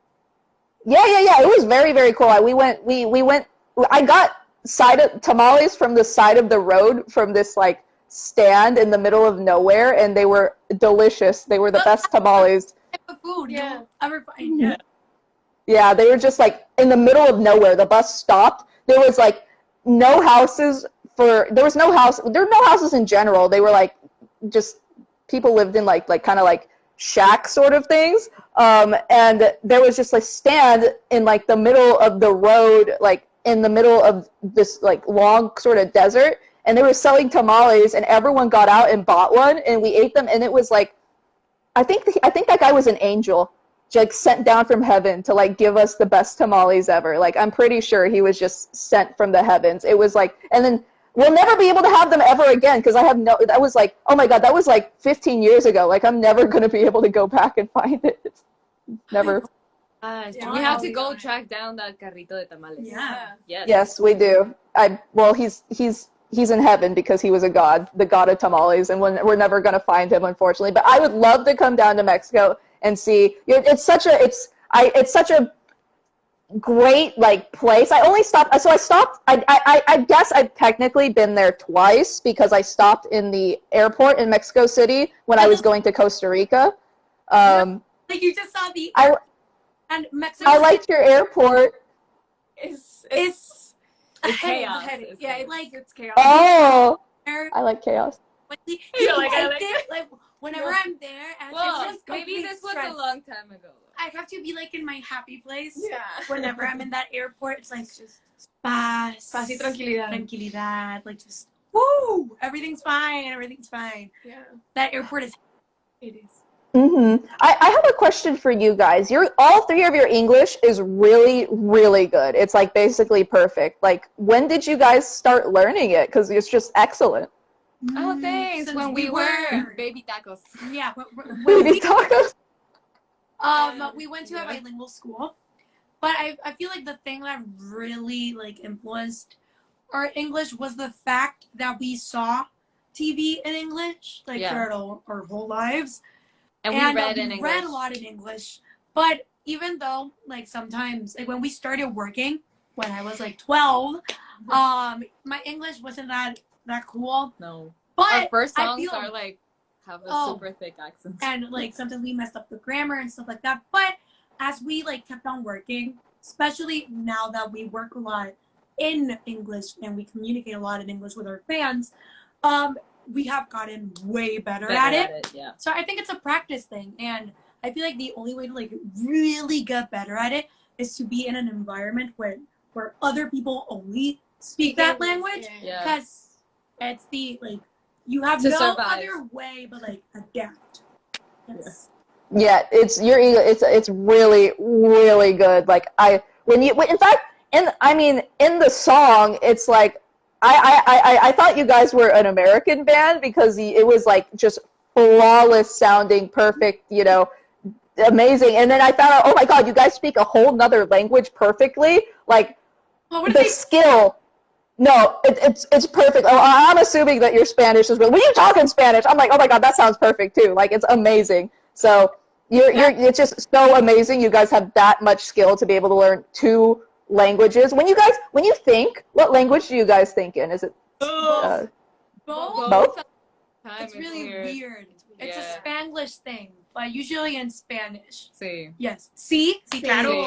Yeah. It was very, very cool. We went. I got tamales from the side of the road from this like stand in the middle of nowhere, and they were delicious. They were the best tamales. Type of food Yeah. you'll ever find. Yeah. Yeah, they were just like in the middle of nowhere. The bus stopped. There was like no houses there were no houses in general. They were like just people lived in like kind of like shack sort of things. And there was just a stand in like the middle of the road, like in the middle of this like long sort of desert, and they were selling tamales, and everyone got out and bought one, and we ate them, and it was like, I think that guy was an angel, like sent down from heaven to like give us the best tamales ever. Like I'm pretty sure he was just sent from the heavens. It was like, and then we'll never be able to have them ever again because that was like, oh my god, that was like 15 years ago. Like I'm never gonna be able to go back and find it. Never. We have to go track down that carrito de tamales. Yeah. Yes, we do. Well, he's in heaven because he was a god, the god of tamales, and we're never gonna find him, unfortunately. But I would love to come down to Mexico and see. It's such a great like place. I only stopped. So I stopped. I guess I've technically been there twice because I stopped in the airport in Mexico City when I was going to Costa Rica. Like you just saw the and Mexico. I liked your airport. It's It's chaos. It's chaos. Oh, I like chaos. You like it? Like whenever I'm there, and Well, it's just maybe this was stress. a long time ago. I have to be like in my happy place. Yeah. Whenever I'm in that airport, it's like just paz y tranquilidad. Tranquilidad. Like just woo, everything's fine. Yeah. That airport is. It is. Mm-hmm. I have a question for you guys. All three of your English is really, really good. It's like basically perfect. Like, when did you guys start learning it? Because it's just excellent. Oh, thanks. Since When we were baby tacos. Yeah. Baby tacos. We went to a bilingual school, but I feel like the thing that really like influenced our English was the fact that we saw TV in English like throughout our whole lives. And we read in English. Read a lot in English. But even though, like, sometimes, like, when we started working, when I was, like, 12, my English wasn't that cool. No. But our first songs are, like, have a super thick accent. And, like, sometimes we messed up the grammar and stuff like that. But as we, like, kept on working, especially now that we work a lot in English and we communicate a lot in English with our fans, we have gotten way better at it. Yeah. So I think it's a practice thing, and I feel like the only way to like really get better at it is to be in an environment where other people only speak that language, because it's the like you have no other way but like adapt. Yeah, it's really, really good. Like in the song, it's like I thought you guys were an American band because it was like just flawless sounding, perfect, amazing. And then I found out, oh my god, you guys speak a whole nother language perfectly. Like the skill. No, it's perfect. Oh, I'm assuming that your Spanish is really. When you talk in Spanish, I'm like, oh my god, that sounds perfect too. Like it's amazing. So it's just so amazing. You guys have that much skill to be able to learn two languages. When you think, what language do you guys think in? Is it both? It's really weird. It's a Spanglish thing, but usually in Spanish. Sí. Yes. Sí, claro.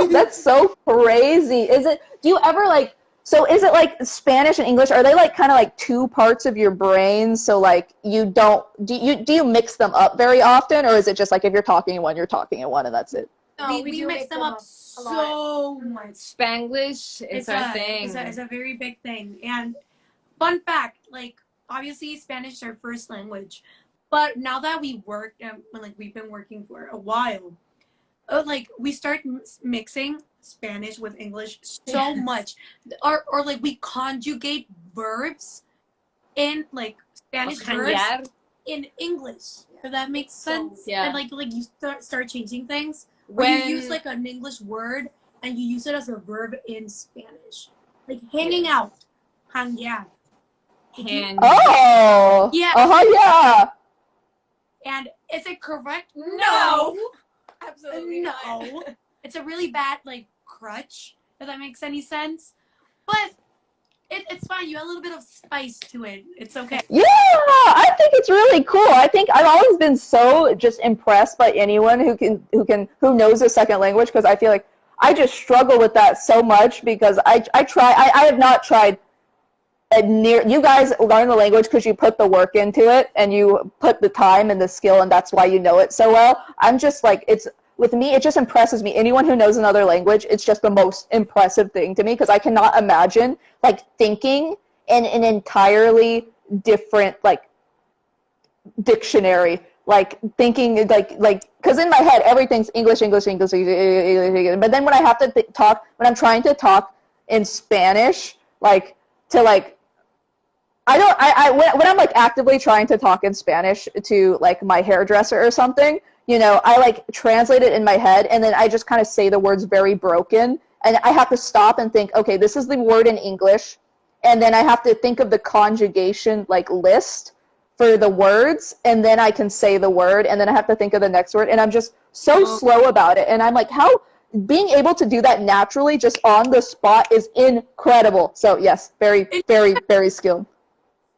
That's so crazy. Do you ever like, so is it like Spanish and English, are they like kind of like two parts of your brain? So like do you mix them up very often, or is it just like if you're talking in one, you're talking in one and that's it? No, we mix them up so much. Spanglish is our thing. It's a very big thing. And fun fact, like obviously Spanish is our first language, but now that we work and like we've been working for a while, like we start mixing Spanish with English so much, or like we conjugate verbs in like Spanish verbs in English. If that makes sense. Yeah. And like you start changing things. When you use like an English word and you use it as a verb in Spanish, like hanging out, hanguear. Oh. Yeah. Yeah. And is it correct? No. Absolutely no. Not. It's a really bad like crutch, if that makes any sense. But it's fine. You add a little bit of spice to it. It's okay. Yeah, I think it's really cool. I think I've always been so just impressed by anyone who knows a second language, because I feel like I just struggle with that so much because I have not tried you guys learn the language because you put the work into it and you put the time and the skill, and that's why you know it so well. I'm just like, with me, it just impresses me. Anyone who knows another language, it's just the most impressive thing to me, because I cannot imagine like thinking in an entirely different like dictionary, like thinking like because in my head everything's English, but then when I have to when I'm trying to talk in Spanish, like to like when I'm like actively trying to talk in Spanish to like my hairdresser or something, you know, I like translate it in my head, and then I just kind of say the words very broken, and I have to stop and think, okay, this is the word in English, and then I have to think of the conjugation like list for the words, and then I can say the word, and then I have to think of the next word, and I'm just so slow about it, and I'm like, how being able to do that naturally just on the spot is incredible. So yes, very, very, very skilled.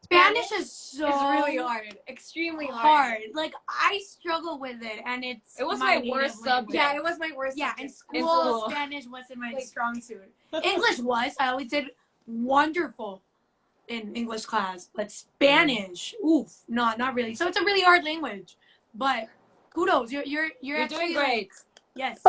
Spanish is so It's really hard. Extremely hard. Like, I struggle with it, and it was my native worst language. subject. Yeah, it was my worst. Yeah, subject. in school, Spanish wasn't my strong suit. English was. I always did wonderful in English class, but Spanish, oof, no, not really. So it's a really hard language, but kudos, you're doing great. Yes.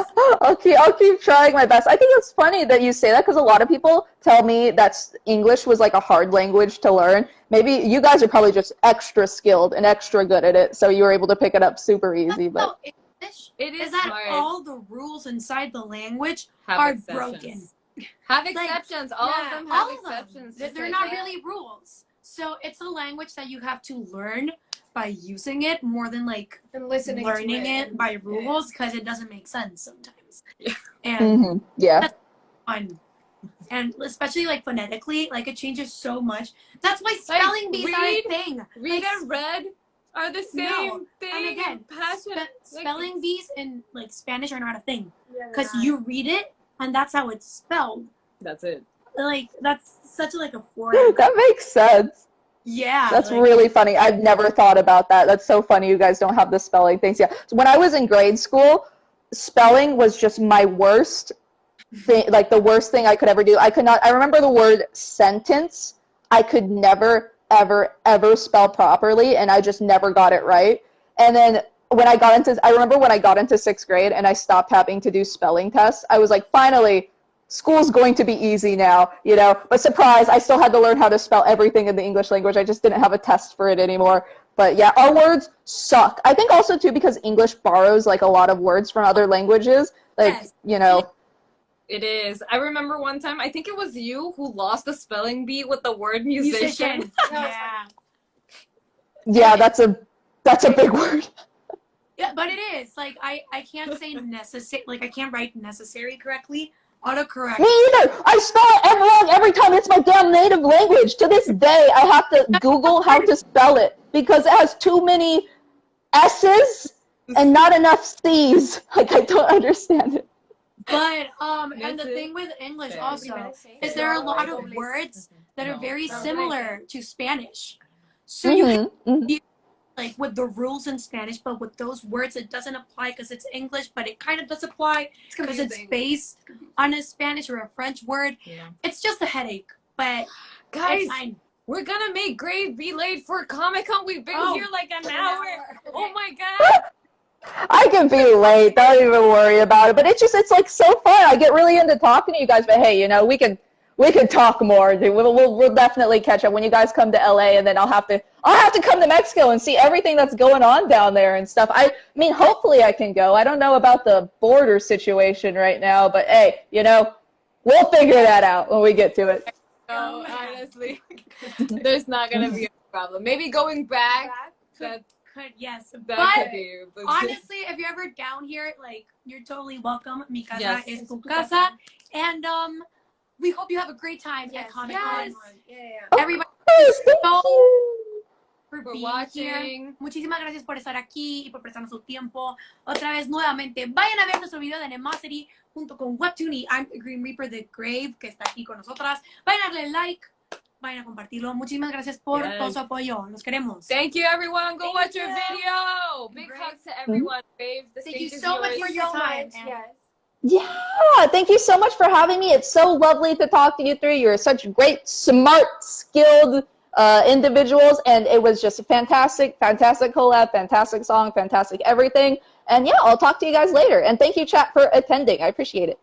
I'll keep trying my best. I think it's funny that you say that, because a lot of people tell me that English was like a hard language to learn. Maybe you guys are probably just extra skilled and extra good at it, so you were able to pick it up super easy. But no, English is that hard. all the rules inside the language have are exceptions. broken. Have exceptions. All of them have exceptions. They're not really rules. So it's a language that you have to learn by using it more than like and listening learning to it by rules, because it doesn't make sense sometimes. Yeah. And yeah, that's fun. And especially like phonetically, like it changes so much. That's why spelling bees are a thing. Read and read are the same thing. And again, spelling bees in like Spanish are not a thing, because you read it and that's how it's spelled. That's it. Like that's such like a foreign. That makes sense. Yeah, that's really funny. I've never thought about that. That's so funny. You guys don't have the spelling things. Yeah, so when I was in grade school, spelling was just my worst thing, like the worst thing I could ever do. I remember the word sentence. I could never, ever spell properly, and I just never got it right. And then I remember when I got into 6th grade and I stopped having to do spelling tests, I was like, finally, school's going to be easy now, you know. But surprise, I still had to learn how to spell everything in the English language. I just didn't have a test for it anymore. But yeah, our words suck. I think also too because English borrows like a lot of words from other languages. Like, yes. You know. It is. I remember one time, I think it was you who lost the spelling bee with the word musician. Yeah. Yeah, that's a big word. Yeah, but it is. Like I can't say necessary, like I can't write necessary correctly. Autocorrect. Me either. I spell it wrong every time. It's my damn native language. To this day, I have to Google how to spell it because it has too many S's and not enough C's. Like, I don't understand it. But, and the thing with English also is there are a lot of words that are very similar to Spanish. So you can like with the rules in Spanish, but with those words it doesn't apply because it's English, but it kind of does apply because it's based on a Spanish or a French word. Yeah. It's just a headache, but guys, we're gonna make Grave be late for Comic-Con. We've been here like an hour. Oh my god. I can be late. Don't even worry about it. But it's like so fun. I get really into talking to you guys. But hey, you know, we can talk more. We'll definitely catch up when you guys come to LA, and then I'll have to come to Mexico and see everything that's going on down there and stuff. I mean, hopefully I can go. I don't know about the border situation right now, but hey, you know, we'll figure that out when we get to it. No, honestly, there's not gonna be a problem. Maybe going back. Yes, but honestly, if you're ever down here, like, you're totally welcome. Mi casa es tu casa, and we hope you have a great time at Comic-Con. Everybody, for watching. Muchísimas gracias por estar aquí y por prestarnos su tiempo. Otra vez, nuevamente, vayan a ver nuestro video de Animosity junto con Webtoon y I'm Green Reaper de Grave, que está aquí con nosotras. Vayan a darle like. Vayan a compartirlo. Muchísimas gracias por todo su apoyo. Los queremos. Thank you, everyone. Go watch your video. Big hugs to everyone. Babe, thank you so much for your time. Yes. Yeah, thank you so much for having me. It's so lovely to talk to you three. You're such great, smart, skilled individuals, and it was just a fantastic collab, fantastic song, fantastic everything. And yeah, I'll talk to you guys later. And thank you, chat, for attending. I appreciate it.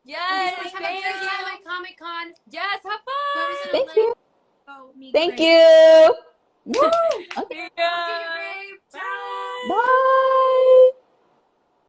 Yes, Have a thank great time you. at Comic Con. Yes, have fun. Whoever's in Thank LA, you. go meet Thank Grace. you. Woo!